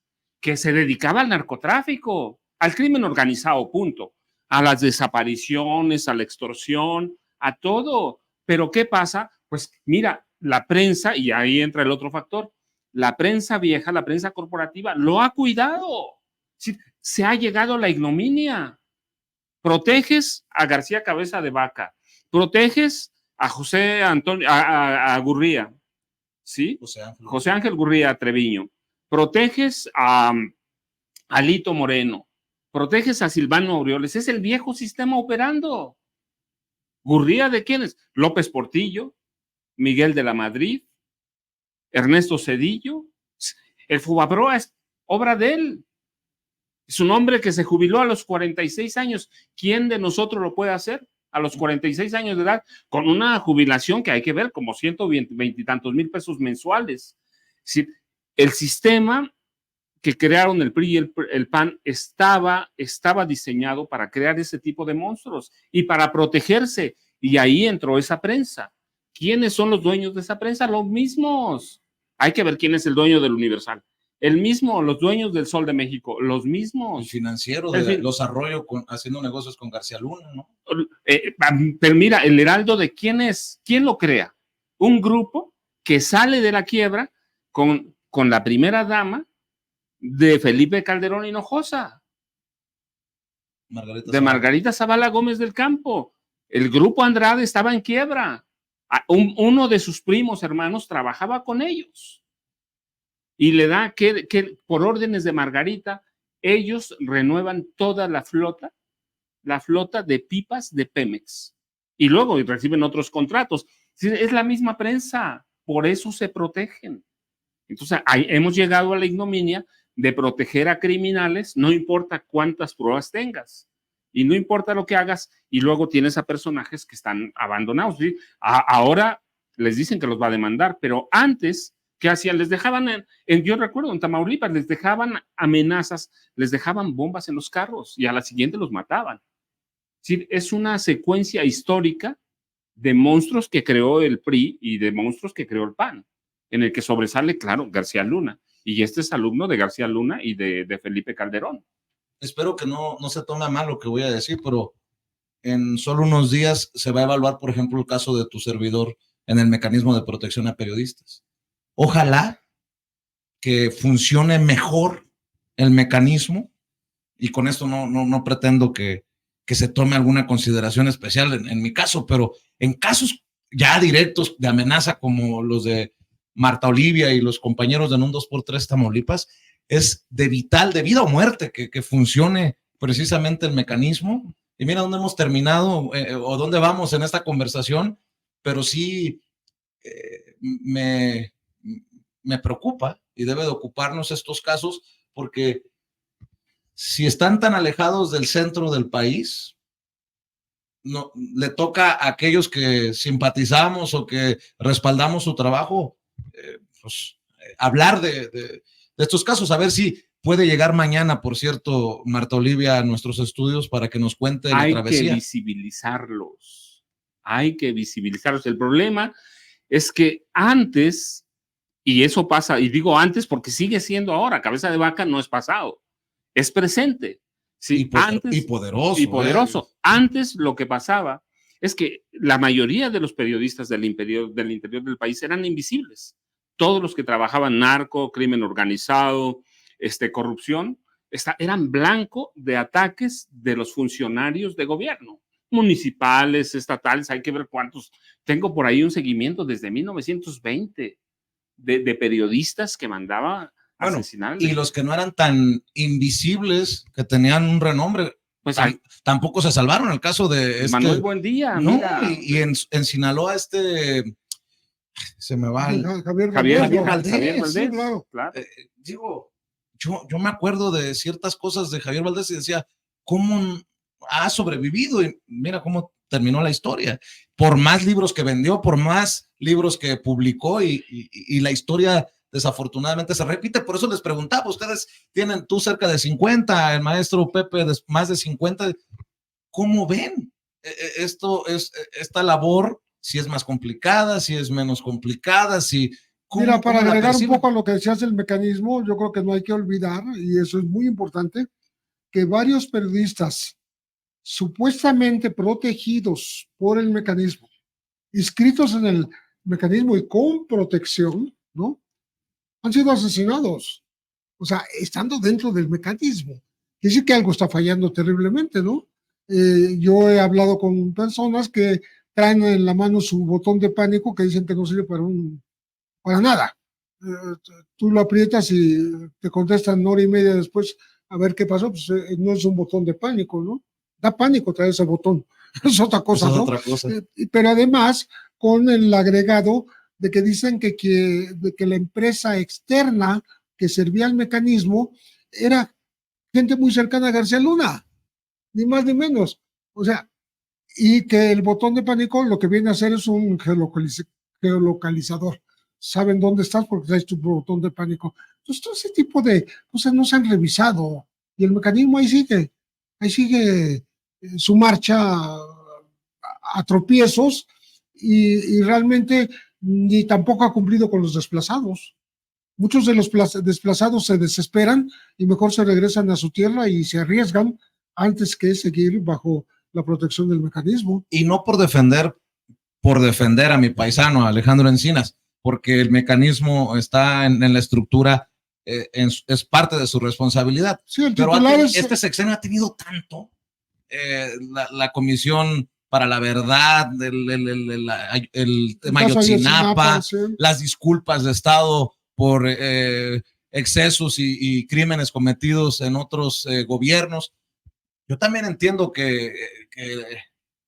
que se dedicaba al narcotráfico, al crimen organizado, punto. A las desapariciones, a la extorsión, a todo. Pero ¿qué pasa? Pues mira, la prensa, y ahí entra el otro factor, la prensa vieja, la prensa corporativa, lo ha cuidado. Se ha llegado a la ignominia. Proteges a García Cabeza de Vaca, proteges a José Antonio, a Gurría, ¿sí? José Ángel Gurría Treviño, proteges a Alito Moreno, proteges a Silvano Aureoles, es el viejo sistema operando. ¿Gurría de quiénes? López Portillo, Miguel de la Madrid, Ernesto Zedillo. El Fobaproa es obra de él. Es un hombre que se jubiló a los 46 años. ¿Quién de nosotros lo puede hacer a los 46 años de edad? Con una jubilación que hay que ver como 120 y tantos mil pesos mensuales. Sí, el sistema que crearon el PRI y el PAN estaba diseñado para crear ese tipo de monstruos y para protegerse. Y ahí entró esa prensa. ¿Quiénes son los dueños de esa prensa? Los mismos. Hay que ver quién es el dueño del Universal. El mismo, los dueños del Sol de México, los mismos. El financiero de los Arroyo haciendo negocios con García Luna, ¿no? Pero mira, el Heraldo de quién es, quién lo crea. Un grupo que sale de la quiebra con la primera dama de Felipe Calderón Hinojosa, Margarita Zavala Gómez del Campo. El grupo Andrade estaba en quiebra. Uno de sus primos hermanos trabajaba con ellos. Y le da que por órdenes de Margarita, ellos renuevan toda la flota de pipas de Pemex. Y luego reciben otros contratos. Es la misma prensa, por eso se protegen. Entonces, hemos llegado a la ignominia de proteger a criminales, no importa cuántas pruebas tengas. Y no importa lo que hagas, y luego tienes a personajes que están abandonados. ¿Sí? Ahora les dicen que los va a demandar, pero antes... ¿qué hacían? Les dejaban, yo recuerdo en Tamaulipas, les dejaban amenazas, les dejaban bombas en los carros y a la siguiente los mataban. Sí, es una secuencia histórica de monstruos que creó el PRI y de monstruos que creó el PAN, en el que sobresale, claro, García Luna. Y este es alumno de García Luna y de Felipe Calderón. Espero que no se tome a mal lo que voy a decir, pero en solo unos días se va a evaluar, por ejemplo, el caso de tu servidor en el mecanismo de protección a periodistas. Ojalá que funcione mejor el mecanismo, y con esto no pretendo que se tome alguna consideración especial en mi caso, pero en casos ya directos de amenaza como los de Marta Olivia y los compañeros de un 2x3 Tamaulipas, es de vida o muerte que funcione precisamente el mecanismo y mira dónde hemos terminado o dónde vamos en esta conversación, pero sí me preocupa y debe de ocuparnos estos casos porque si están tan alejados del centro del país, no, le toca a aquellos que simpatizamos o que respaldamos su trabajo, hablar de estos casos, a ver si puede llegar mañana, por cierto, Marta Olivia, a nuestros estudios para que nos cuente la travesía. Hay que visibilizarlos, hay que visibilizarlos. El problema es que antes, y eso pasa, y digo antes porque sigue siendo ahora, cabeza de vaca no es pasado, es presente. Sí, y poderoso. Y poderoso. Antes lo que pasaba es que la mayoría de los periodistas del interior del país eran invisibles. Todos los que trabajaban narco, crimen organizado, corrupción, eran blanco de ataques de los funcionarios de gobierno, municipales, estatales, hay que ver cuántos. Tengo por ahí un seguimiento desde 1920 de periodistas que mandaba asesinar. Y los que no eran tan invisibles, que tenían un renombre, pues tampoco se salvaron. El caso de Manuel Buendía. No, y en Sinaloa se me va Javier Valdés. Sí, claro. Digo, yo me acuerdo de ciertas cosas de Javier Valdés y decía, ¿cómo ha sobrevivido? Y mira cómo terminó la historia. Por más libros que vendió, por más libros que publicó y la historia desafortunadamente se repite. Por eso les preguntaba, ustedes tienen tú cerca de 50, el maestro Pepe más de 50, ¿cómo ven esta labor? Si es más complicada, si es menos complicada, Mira, para agregar un poco a lo que decías del mecanismo, yo creo que no hay que olvidar, y eso es muy importante, que varios periodistas supuestamente protegidos por el mecanismo, inscritos en el mecanismo y con protección, ¿no? Han sido asesinados. O sea, estando dentro del mecanismo. Quiere decir que algo está fallando terriblemente, ¿no? Yo he hablado con personas que traen en la mano su botón de pánico que dicen que no sirve para nada. Tú lo aprietas y te contestan 1 hora y media después a ver qué pasó. Pues no es un botón de pánico, ¿no? Da pánico traer ese botón. Es otra cosa, ¿no? Otra cosa. Pero además, con el agregado de que dicen de que la empresa externa que servía al mecanismo era gente muy cercana a García Luna, ni más ni menos. O sea, y que el botón de pánico lo que viene a hacer es un geolocalizador. Saben dónde estás porque traes tu botón de pánico. Entonces, todo ese tipo de cosas no se han revisado y el mecanismo ahí sigue su marcha a tropiezos y realmente ni tampoco ha cumplido con los desplazados. Muchos de los desplazados se desesperan y mejor se regresan a su tierra y se arriesgan antes que seguir bajo la protección del mecanismo. Y no por defender a mi paisano Alejandro Encinas, porque el mecanismo está en la estructura, es parte de su responsabilidad. Sí, pero este sexenio ha tenido tanto, la Comisión para la Verdad, el tema Ayotzinapa, sí. Las disculpas de Estado por excesos y crímenes cometidos en otros gobiernos. Yo también entiendo que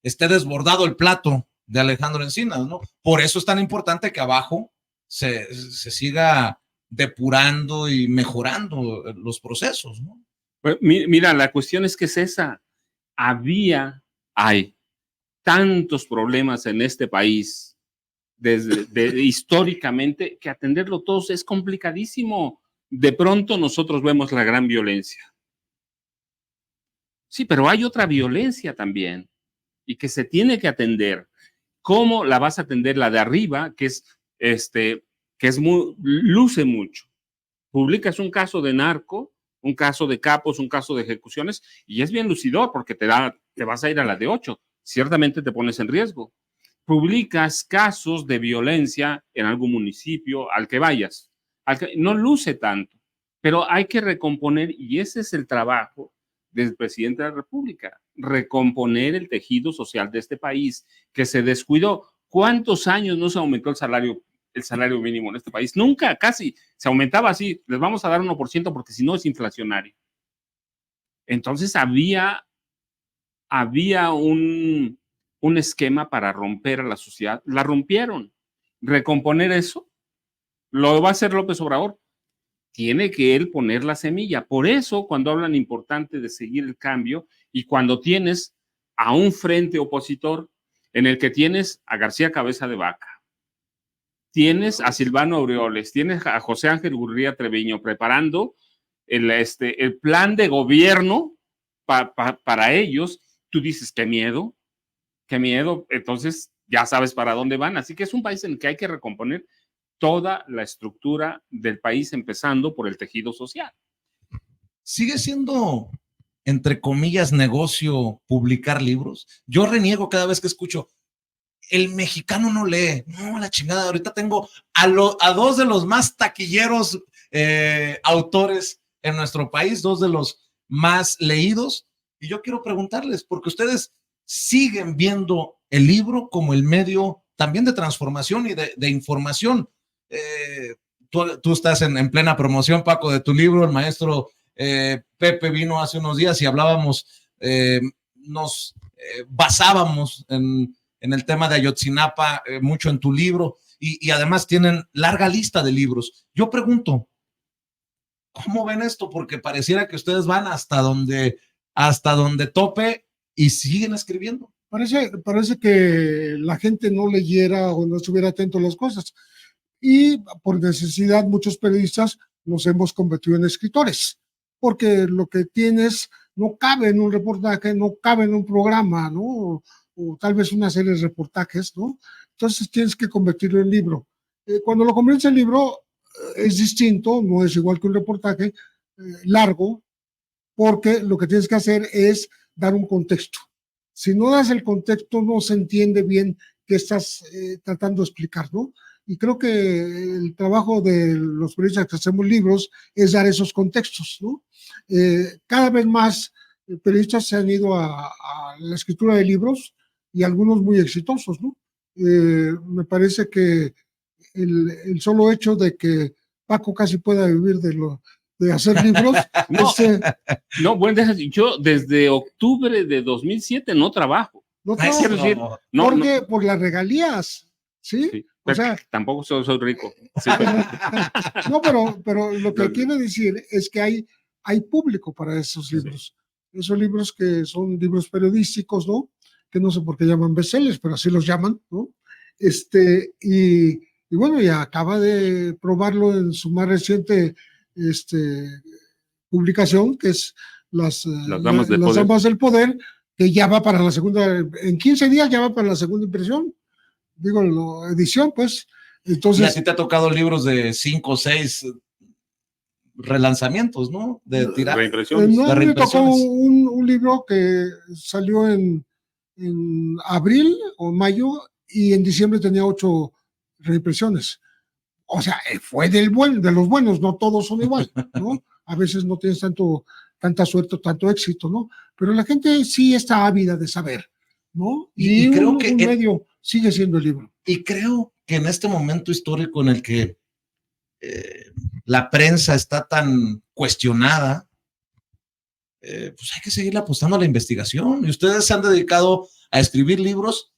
esté desbordado el plato de Alejandro Encinas, ¿no? Por eso es tan importante que abajo se siga depurando y mejorando los procesos, ¿no? Pues, mira, la cuestión es que es esa. Hay tantos problemas en este país históricamente que atenderlo todos es complicadísimo. De pronto nosotros vemos la gran violencia. Sí, pero hay otra violencia también y que se tiene que atender. ¿Cómo la vas a atender? La de arriba, que luce mucho. Publicas un caso de narco, un caso de capos, un caso de ejecuciones y es bien lucidor porque te vas a ir a la de 8. Ciertamente te pones en riesgo. Publicas casos de violencia en algún municipio al que vayas. No luce tanto, pero hay que recomponer y ese es el trabajo del presidente de la República, recomponer el tejido social de este país que se descuidó. ¿Cuántos años no se aumentó el salario mínimo en este país? Nunca, casi. Se aumentaba así, les vamos a dar 1% porque si no es inflacionario. Entonces había había un esquema para romper a la sociedad. La rompieron. Recomponer eso lo va a hacer López Obrador. Tiene que él poner la semilla. Por eso, cuando hablan importante de seguir el cambio y cuando tienes a un frente opositor en el que tienes a García Cabeza de Vaca, tienes a Silvano Aureoles, tienes a José Ángel Gurría Treviño preparando el plan de gobierno para ellos, tú dices, qué miedo, entonces ya sabes para dónde van. Así que es un país en el que hay que recomponer toda la estructura del país, empezando por el tejido social. ¿Sigue siendo, entre comillas, negocio publicar libros? Yo reniego cada vez que escucho, el mexicano no lee. No, la chingada, ahorita tengo a dos de los más taquilleros autores en nuestro país, dos de los más leídos, y yo quiero preguntarles, porque ustedes siguen viendo el libro como el medio también de transformación y de información. Tú estás en plena promoción, Paco, de tu libro. El maestro Pepe vino hace unos días y hablábamos, nos basábamos en el tema de Ayotzinapa, mucho en tu libro, y además tienen larga lista de libros. Yo pregunto, ¿cómo ven esto? Porque pareciera que ustedes van hasta donde tope y siguen escribiendo. Parece que la gente no leyera o no estuviera atento a las cosas. Y por necesidad, muchos periodistas nos hemos convertido en escritores, porque lo que tienes no cabe en un reportaje, no cabe en un programa, ¿no? O tal vez una serie de reportajes, ¿no? Entonces tienes que convertirlo en libro. Cuando lo conviertes en libro es distinto, no es igual que un reportaje largo, porque lo que tienes que hacer es dar un contexto. Si no das el contexto, no se entiende bien qué estás tratando de explicar, ¿no? Y creo que el trabajo de los periodistas que hacemos libros es dar esos contextos, ¿no? Cada vez más periodistas se han ido a la escritura de libros y algunos muy exitosos, ¿no? Me parece que el solo hecho de que Paco casi pueda vivir de hacer libros. No, bueno, yo desde octubre de 2007 no trabajo. No trabajo, porque por las regalías, ¿sí? Sí, o sea, tampoco soy rico. Sí, no, pero lo que quiero decir es que hay público para esos libros. Sí. Esos libros que son libros periodísticos, ¿no? Que no sé por qué llaman bestsellers, pero así los llaman, ¿no? Y bueno, ya acaba de probarlo en su más reciente publicación, que es Las Damas del Poder, que ya va para la segunda, en 15 días ya va para la segunda impresión, edición, pues. Entonces, y así te ha tocado libros de 5 o 6 relanzamientos, ¿no? De reimpresiones. No, me tocó un libro que salió en abril o mayo y en diciembre tenía 8 reimpresiones. O sea, fue de los buenos, no todos son igual, ¿no? A veces no tienes tanta suerte, tanto éxito, ¿no? Pero la gente sí está ávida de saber, ¿no? Y creo que un medio sigue siendo el libro. Y creo que en este momento histórico en el que la prensa está tan cuestionada, pues hay que seguir apostando a la investigación. Y ustedes se han dedicado a escribir libros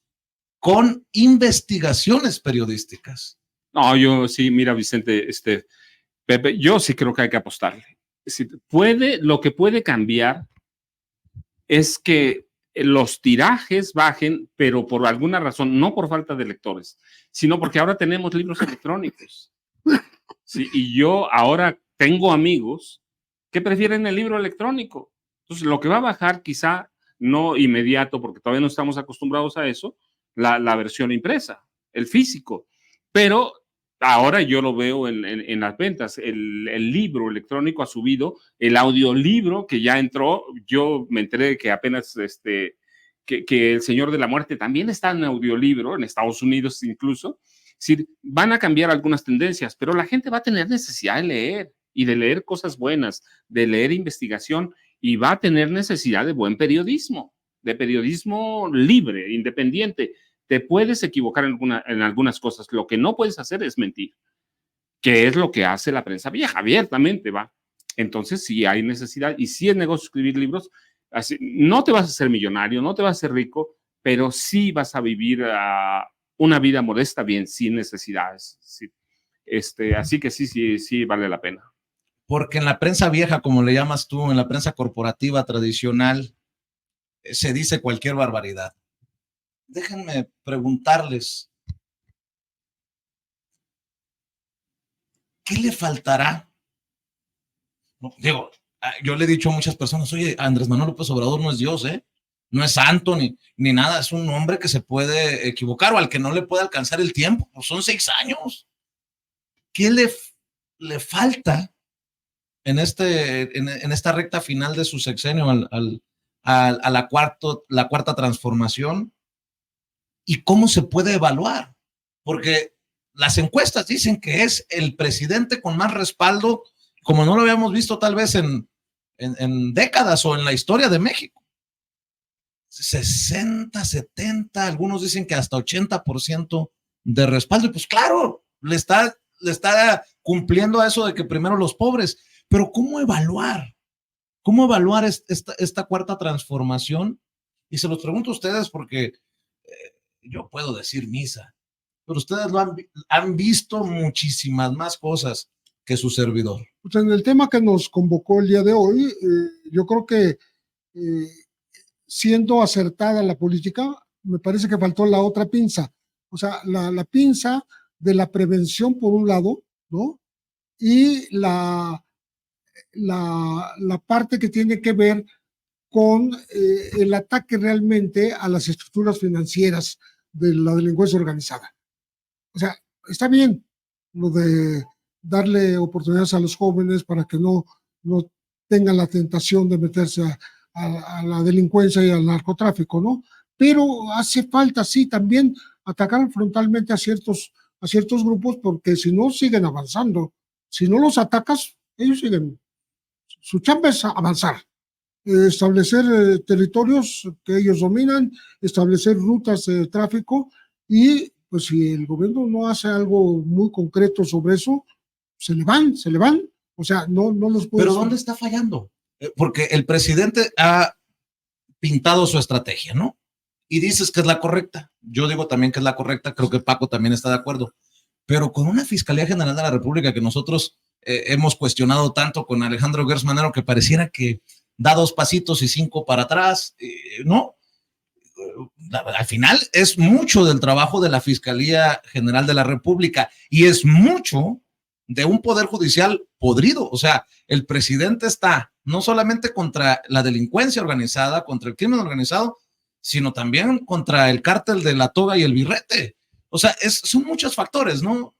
con investigaciones periodísticas. No, yo sí, mira, Vicente, Pepe, yo sí creo que hay que apostarle. Lo que puede cambiar es que los tirajes bajen, pero por alguna razón, no por falta de lectores, sino porque ahora tenemos libros electrónicos. Sí, y yo ahora tengo amigos que prefieren el libro electrónico. Entonces, lo que va a bajar, quizá no inmediato, porque todavía no estamos acostumbrados a eso, la versión impresa, el físico. Pero ahora yo lo veo en las ventas. El libro electrónico ha subido, el audiolibro que ya entró, yo me enteré de que apenas que El Señor de la Muerte también está en audiolibro, en Estados Unidos incluso. Es decir, van a cambiar algunas tendencias, pero la gente va a tener necesidad de leer y de leer cosas buenas, de leer investigación, y va a tener necesidad de buen periodismo, de periodismo libre, independiente. Te puedes equivocar en algunas cosas. Lo que no puedes hacer es mentir, que es lo que hace la prensa vieja, abiertamente, ¿va? Entonces, sí hay necesidad y sí es negocio escribir libros, Así, no te vas a hacer millonario, no te vas a hacer rico, pero sí vas a vivir una vida modesta, bien, sin necesidades. Sí. Así que sí vale la pena. Porque en la prensa vieja, como le llamas tú, en la prensa corporativa tradicional, se dice cualquier barbaridad. Déjenme preguntarles, ¿qué le faltará? No, digo, yo le he dicho a muchas personas, oye, Andrés Manuel López Obrador no es Dios, ¿eh? No es santo ni nada, es un hombre que se puede equivocar o al que no le puede alcanzar el tiempo, pues son 6 años. ¿Qué le falta en esta recta final de su sexenio a la cuarta transformación? ¿Y cómo se puede evaluar? Porque las encuestas dicen que es el presidente con más respaldo, como no lo habíamos visto tal vez en décadas o en la historia de México. 60, 70, algunos dicen que hasta 80% de respaldo. Y pues claro, le está cumpliendo a eso de que primero los pobres. Pero ¿cómo evaluar? ¿Cómo evaluar esta cuarta transformación? Y se los pregunto a ustedes porque yo puedo decir misa, pero ustedes han visto muchísimas más cosas que su servidor. Pues en el tema que nos convocó el día de hoy, yo creo que siendo acertada la política, me parece que faltó la otra pinza. O sea, la pinza de la prevención por un lado, ¿no? Y la parte que tiene que ver con el ataque realmente a las estructuras financieras de la delincuencia organizada. O sea, está bien lo de darle oportunidades a los jóvenes para que no tengan la tentación de meterse a la delincuencia y al narcotráfico, ¿no? Pero hace falta, sí, también atacar frontalmente a ciertos grupos, porque si no siguen avanzando. Si no los atacas, ellos siguen. Su chamba es avanzar, establecer territorios que ellos dominan, establecer rutas de tráfico y pues si el gobierno no hace algo muy concreto sobre eso, se le van, o sea, no los puede. Pero ¿dónde está fallando? Porque el presidente ha pintado su estrategia, ¿no? Y dices que es la correcta. Yo digo también que es la correcta, creo que Paco también está de acuerdo. Pero con una Fiscalía General de la República que nosotros hemos cuestionado tanto con Alejandro Gertz Manero, que pareciera que da 2 pasitos y 5 para atrás, ¿no? Al final es mucho del trabajo de la Fiscalía General de la República y es mucho de un poder judicial podrido. O sea, el presidente está no solamente contra la delincuencia organizada, contra el crimen organizado, sino también contra el cártel de la toga y el birrete. O sea, son muchos factores, ¿no?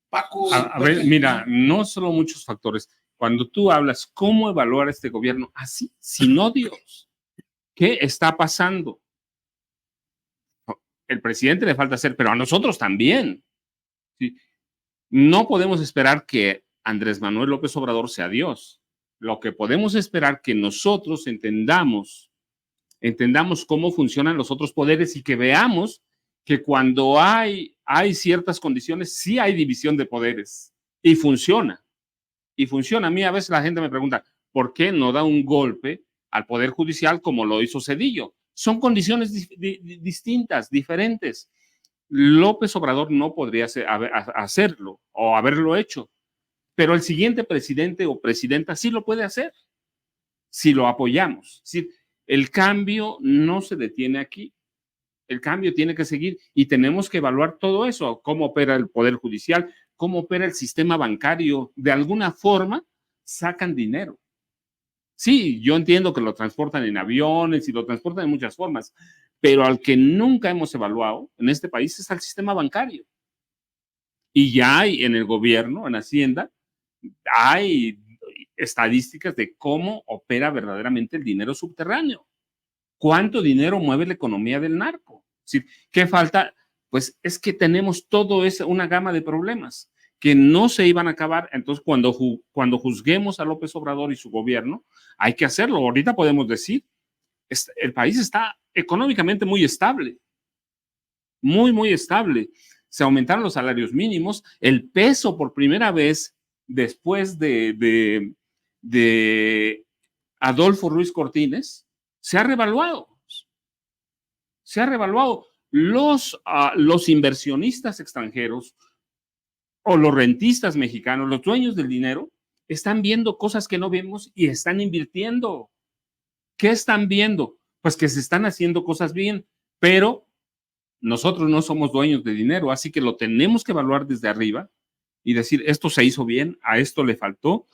Paco. A ver, mira, no solo muchos factores. Cuando tú hablas, ¿cómo evaluar este gobierno? Así, sin odios. ¿Qué está pasando? El presidente le falta hacer, pero a nosotros también. ¿Sí? No podemos esperar que Andrés Manuel López Obrador sea Dios. Lo que podemos esperar que nosotros entendamos cómo funcionan los otros poderes y que veamos que cuando hay ciertas condiciones, sí hay división de poderes y funciona. Y funciona. A mí a veces la gente me pregunta, ¿por qué no da un golpe al Poder Judicial como lo hizo Zedillo? Son condiciones distintas, diferentes. López Obrador no podría hacerlo o haberlo hecho, pero el siguiente presidente o presidenta sí lo puede hacer, si lo apoyamos. ¿Sí? El cambio no se detiene aquí. El cambio tiene que seguir y tenemos que evaluar todo eso, cómo opera el Poder Judicial, cómo opera el sistema bancario. De alguna forma sacan dinero. Sí, yo entiendo que lo transportan en aviones y lo transportan de muchas formas, pero al que nunca hemos evaluado en este país es al sistema bancario. Y ya hay en el gobierno, en Hacienda, hay estadísticas de cómo opera verdaderamente el dinero subterráneo. ¿Cuánto dinero mueve la economía del narco? ¿Qué falta? Pues es que tenemos todo eso, una gama de problemas que no se iban a acabar. Entonces, cuando juzguemos a López Obrador y su gobierno, hay que hacerlo. Ahorita podemos decir, el país está económicamente muy estable, muy estable. Se aumentaron los salarios mínimos, el peso por primera vez después de Adolfo Ruiz Cortines, se ha revaluado. Se ha revaluado. Los inversionistas extranjeros o los rentistas mexicanos, los dueños del dinero, están viendo cosas que no vemos y están invirtiendo. ¿Qué están viendo? Pues que se están haciendo cosas bien, pero nosotros no somos dueños de dinero, así que lo tenemos que evaluar desde arriba y decir, esto se hizo bien, a esto le faltó.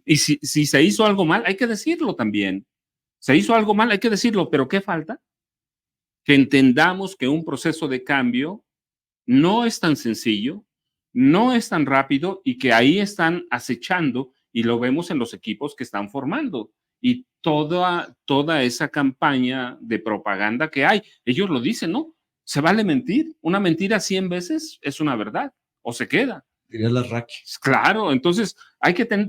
Y si se hizo algo mal, hay que decirlo también. Se hizo algo mal, hay que decirlo, pero ¿qué falta? Que entendamos que un proceso de cambio no es tan sencillo, no es tan rápido y que ahí están acechando y lo vemos en los equipos que están formando y toda esa campaña de propaganda que hay. Ellos lo dicen, ¿no? Se vale mentir. Una mentira 100 veces es una verdad o se queda. Diría las raquis. Claro, entonces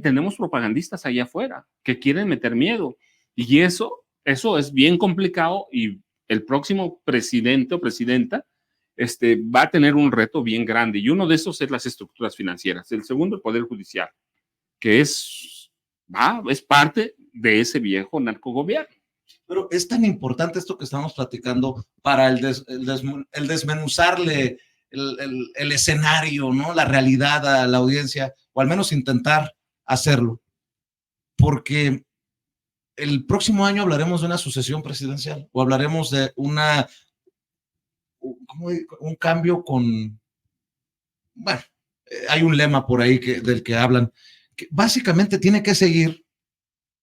tenemos propagandistas allá afuera que quieren meter miedo y eso es bien complicado y el próximo presidente o presidenta va a tener un reto bien grande y uno de esos es las estructuras financieras. El segundo, el Poder Judicial, que es parte de ese viejo narcogobierno. Pero es tan importante esto que estamos platicando para el desmenuzarle el escenario, ¿no? La realidad a la audiencia, o al menos intentar hacerlo, porque el próximo año hablaremos de una sucesión presidencial o hablaremos de un cambio con, bueno, hay un lema por ahí del que hablan, que básicamente tiene que seguir.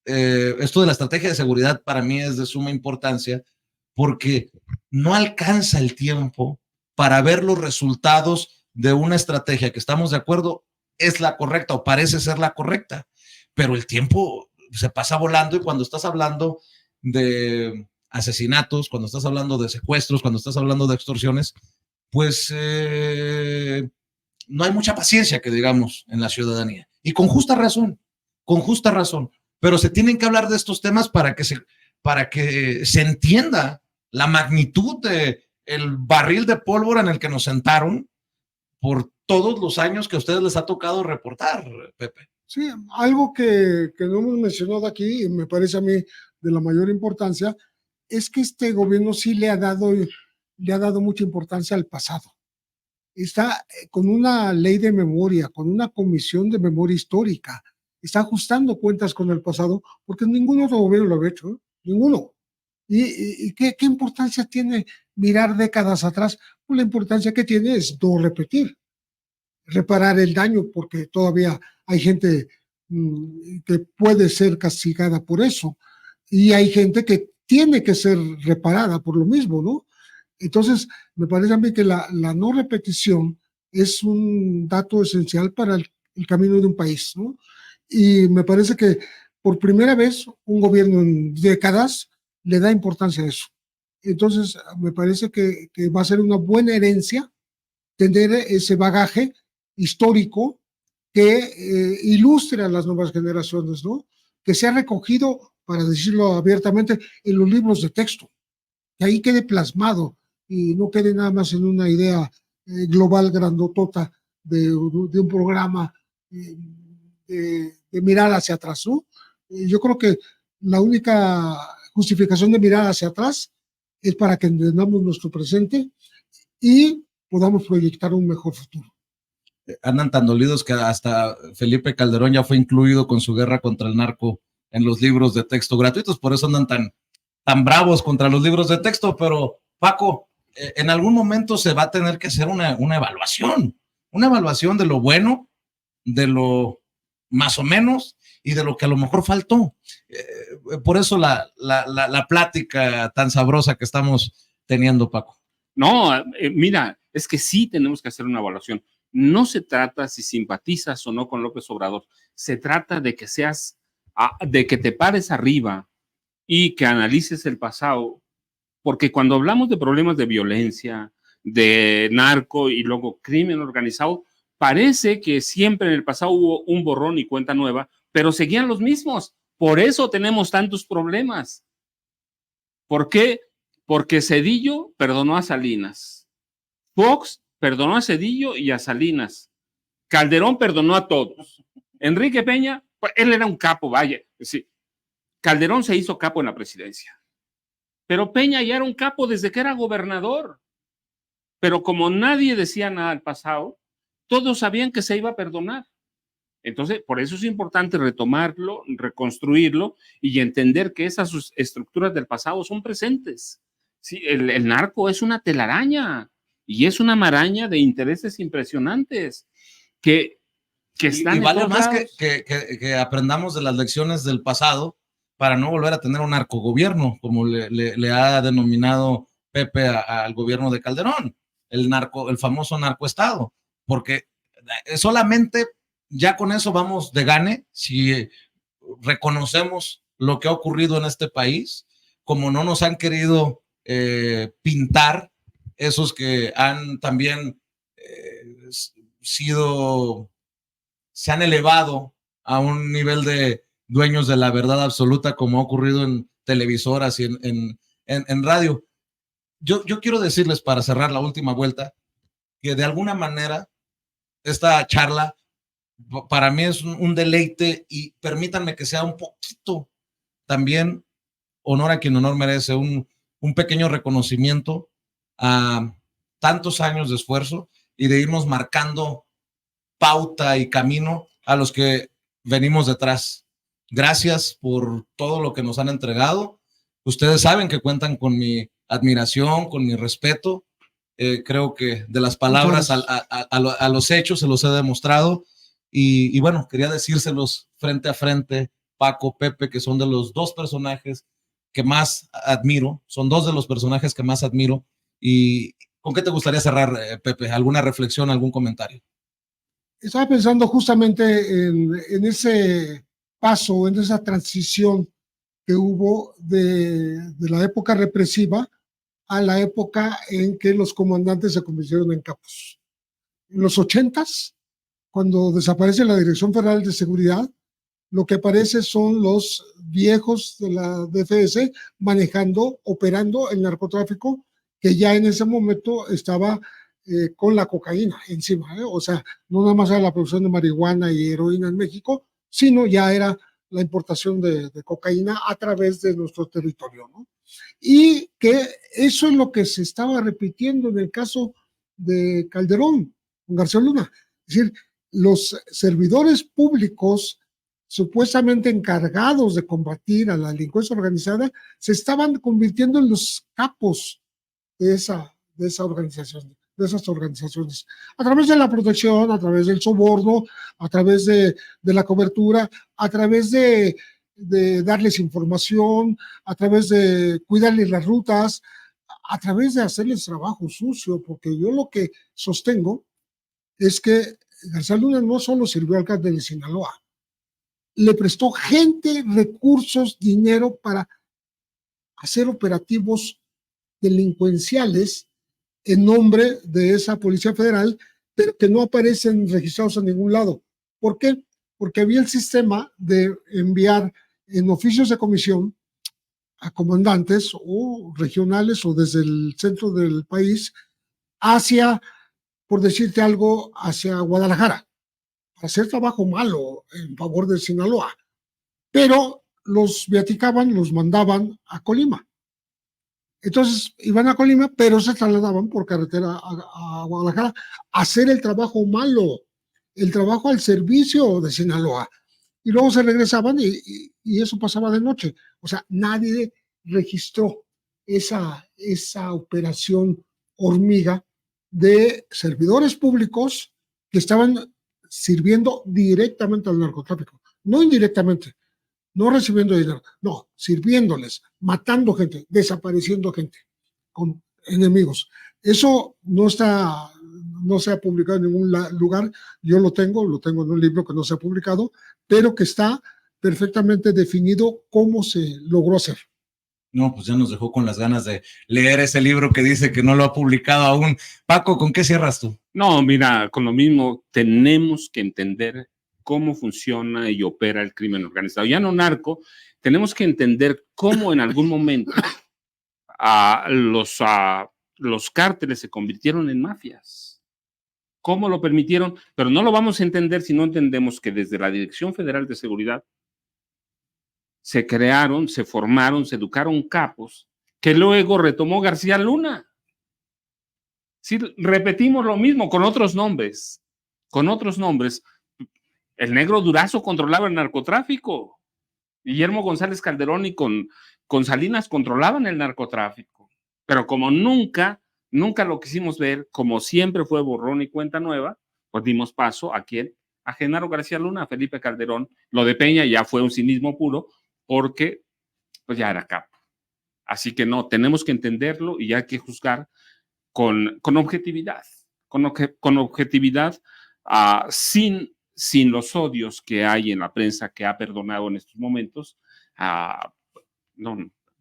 Esto de la estrategia de seguridad para mí es de suma importancia porque no alcanza el tiempo para ver los resultados de una estrategia que estamos de acuerdo es la correcta o parece ser la correcta, pero el tiempo se pasa volando y cuando estás hablando de asesinatos, cuando estás hablando de secuestros, cuando estás hablando de extorsiones, pues no hay mucha paciencia, que digamos, en la ciudadanía. Y con justa razón, pero se tienen que hablar de estos temas para que se entienda la magnitud del barril de pólvora en el que nos sentaron por todos los años que a ustedes les ha tocado reportar, Pepe. Sí, algo que no hemos mencionado aquí, y me parece a mí de la mayor importancia, es que este gobierno sí le ha dado mucha importancia al pasado. Está con una ley de memoria, con una comisión de memoria histórica, está ajustando cuentas con el pasado, porque ningún otro gobierno lo ha hecho, ¿eh? Ninguno. ¿Y qué importancia tiene mirar décadas atrás? Pues la importancia que tiene es no repetir, reparar el daño, porque todavía hay gente que puede ser castigada por eso, y hay gente que tiene que ser reparada por lo mismo, ¿no? Entonces, me parece a mí que la no repetición es un dato esencial para el camino de un país, ¿no? Y me parece que por primera vez un gobierno en décadas le da importancia a eso. Entonces, me parece que va a ser una buena herencia tener ese bagaje histórico que ilustre a las nuevas generaciones, ¿no? Que sea recogido, para decirlo abiertamente, en los libros de texto, que ahí quede plasmado y no quede nada más en una idea global grandotota de un programa de mirar hacia atrás, ¿no? Yo creo que la única justificación de mirar hacia atrás es para que entendamos nuestro presente y podamos proyectar un mejor futuro. Andan tan dolidos que hasta Felipe Calderón ya fue incluido con su guerra contra el narco en los libros de texto gratuitos, por eso andan tan bravos contra los libros de texto. Pero Paco, en algún momento se va a tener que hacer una evaluación de lo bueno, de lo más o menos y de lo que a lo mejor faltó. Por eso la plática tan sabrosa que estamos teniendo, Paco. No, mira, es que sí tenemos que hacer una evaluación. No se trata si simpatizas o no con López Obrador, se trata de que de que te pares arriba y que analices el pasado, porque cuando hablamos de problemas de violencia, de narco y luego crimen organizado, parece que siempre en el pasado hubo un borrón y cuenta nueva, pero seguían los mismos. Por eso tenemos tantos problemas. ¿Por qué? Porque Zedillo perdonó a Salinas. Fox perdonó a Zedillo y a Salinas. Calderón perdonó a todos. Enrique Peña, pues, él era un capo, vaya. Sí. Calderón se hizo capo en la presidencia, pero Peña ya era un capo desde que era gobernador. Pero como nadie decía nada al pasado, todos sabían que se iba a perdonar. Entonces, por eso es importante retomarlo, reconstruirlo y entender que esas estructuras del pasado son presentes. Sí, el narco es una telaraña y es una maraña de intereses impresionantes que están y vale en todos más lados. que aprendamos de las lecciones del pasado para no volver a tener un narcogobierno, como le ha denominado Pepe al gobierno de Calderón, el famoso narcoestado, porque solamente ya con eso vamos de gane si reconocemos lo que ha ocurrido en este país, como no nos han querido pintar esos que han también se han elevado a un nivel de dueños de la verdad absoluta, como ha ocurrido en televisoras y en radio. Yo quiero decirles, para cerrar la última vuelta, que de alguna manera esta charla para mí es un deleite, y permítanme que sea un poquito también honor a quien honor merece, un pequeño reconocimiento a tantos años de esfuerzo y de irnos marcando pauta y camino a los que venimos detrás. Gracias por todo lo que nos han entregado. Ustedes saben que cuentan con mi admiración, con mi respeto. Creo que de las palabras a los hechos se los he demostrado. Y bueno, quería decírselos frente a frente, Paco, Pepe, que son de los dos personajes que más admiro, son dos de los personajes que más admiro. ¿Y con qué te gustaría cerrar, Pepe? ¿Alguna reflexión, algún comentario? Estaba pensando justamente en ese paso, en esa transición que hubo de la época represiva a la época en que los comandantes se convirtieron en capos. En los 80s, cuando desaparece la Dirección Federal de Seguridad, lo que aparece son los viejos de la DFS manejando, operando el narcotráfico, que ya en ese momento estaba con la cocaína encima. O sea, no nada más era la producción de marihuana y heroína en México, sino ya era la importación de cocaína a través de nuestro territorio, ¿no? Y que eso es lo que se estaba repitiendo en el caso de Calderón, con García Luna. Es decir, los servidores públicos supuestamente encargados de combatir a la delincuencia organizada se estaban convirtiendo en los capos de esa organización, de esas organizaciones, a través de la protección, a través del soborno, a través de la cobertura, a través de darles información, a través de cuidarles las rutas, a través de hacerles trabajo sucio, porque yo lo que sostengo es que García Luna no solo sirvió al cártel de Sinaloa, le prestó gente, recursos, dinero para hacer operativos delincuenciales en nombre de esa Policía Federal, pero que no aparecen registrados en ningún lado. ¿Por qué? Porque había el sistema de enviar en oficios de comisión a comandantes o regionales o desde el centro del país hacia, por decirte algo, hacia Guadalajara, para hacer trabajo malo en favor de Sinaloa. Pero los viaticaban, los mandaban a Colima. Entonces iban a Colima, pero se trasladaban por carretera a Guadalajara a hacer el trabajo malo, el trabajo al servicio de Sinaloa. Y luego se regresaban y eso pasaba de noche. O sea, nadie registró esa operación hormiga de servidores públicos que estaban sirviendo directamente al narcotráfico, no indirectamente, no recibiendo dinero, no, sirviéndoles, matando gente, desapareciendo gente con enemigos. Eso no se ha publicado en ningún lugar. Yo lo tengo en un libro que no se ha publicado, pero que está perfectamente definido cómo se logró hacer. No, pues ya nos dejó con las ganas de leer ese libro que dice que no lo ha publicado aún. Paco, ¿con qué cierras tú? No, mira, con lo mismo, tenemos que entender cómo funciona y opera el crimen organizado. Ya no narco, tenemos que entender cómo en algún momento los cárteles se convirtieron en mafias. ¿Cómo lo permitieron? Pero no lo vamos a entender si no entendemos que desde la Dirección Federal de Seguridad se crearon, se formaron, se educaron capos, que luego retomó García Luna. Sí, repetimos lo mismo con otros nombres. Con otros nombres. El Negro Durazo controlaba el narcotráfico. Guillermo González Calderón y con Salinas controlaban el narcotráfico. Pero como nunca lo quisimos ver, como siempre fue borrón y cuenta nueva, pues dimos paso ¿a quién? A Genaro García Luna, a Felipe Calderón. Lo de Peña ya fue un cinismo puro porque pues ya era capo. Así que no, tenemos que entenderlo y hay que juzgar con objetividad, con objetividad, sin los odios que hay en la prensa que ha perdonado en estos momentos,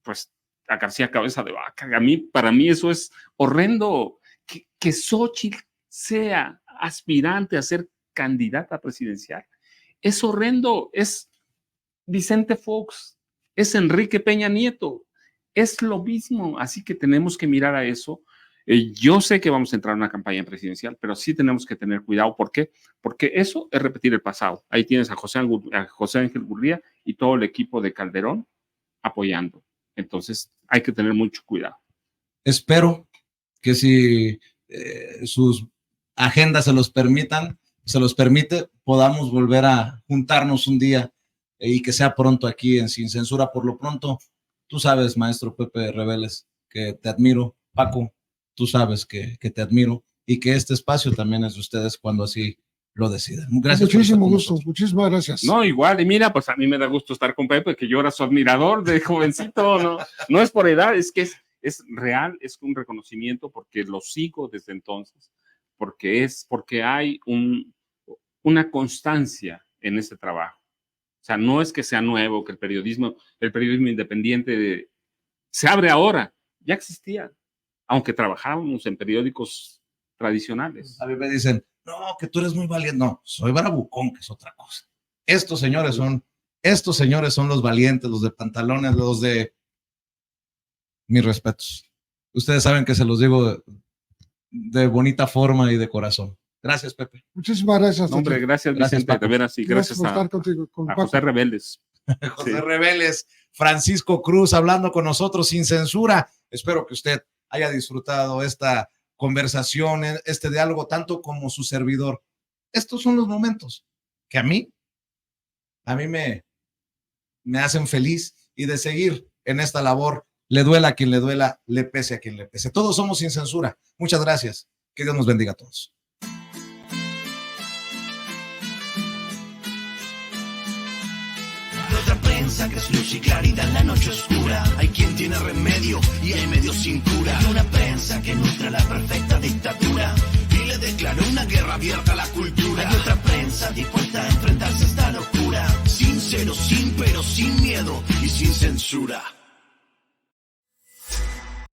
pues a García Cabeza de Vaca. Para mí eso es horrendo, que Xóchitl sea aspirante a ser candidata presidencial. Es horrendo, es Vicente Fox, es Enrique Peña Nieto, es lo mismo, así que tenemos que mirar a eso. Yo sé que vamos a entrar en una campaña presidencial, pero sí tenemos que tener cuidado. ¿Por qué? Porque eso es repetir el pasado. Ahí tienes a José Ángel Gurría y todo el equipo de Calderón apoyando. Entonces hay que tener mucho cuidado. Espero que si sus agendas se los permite, podamos volver a juntarnos un día y que sea pronto aquí en Sin Censura. Por lo pronto, tú sabes, maestro Pepe Reveles, que te admiro. Paco, tú sabes que te admiro y que este espacio también es de ustedes cuando así lo decidan. Gracias. Muchísimo gusto, muchísimas gracias. No, igual, y mira, pues a mí me da gusto estar con Pepe, que yo era su admirador de jovencito, no es por edad, es que es real, es un reconocimiento porque lo sigo desde entonces, porque hay una constancia en este trabajo. O sea, no es que sea nuevo, que el periodismo independiente se abre ahora, ya existía, aunque trabajábamos en periódicos tradicionales. A mí me dicen, no, que tú eres muy valiente. No, soy bravucón, que es otra cosa. Estos señores son los valientes, los de pantalones, los de mis respetos. Ustedes saben que se los digo de bonita forma y de corazón. Gracias, Pepe. Muchísimas gracias. No, hombre, gracias Vicente, Paco. De veras, y gracias por estar contigo, a José Reveles. José Reveles, Francisco Cruz, hablando con nosotros sin censura. Espero que usted haya disfrutado esta conversación, este diálogo, tanto como su servidor. Estos son los momentos que a mí me hacen feliz, y de seguir en esta labor, le duela a quien le duela, le pese a quien le pese. Todos somos Sin Censura. Muchas gracias. Que Dios nos bendiga a todos. Que es luz y claridad en la noche oscura. Hay quien tiene remedio y hay medios sin cura. Hay una prensa que nutre la perfecta dictadura y le declaró una guerra abierta a la cultura. Hay otra prensa dispuesta a enfrentarse a esta locura. Sincero, sin pero, sin miedo y sin censura.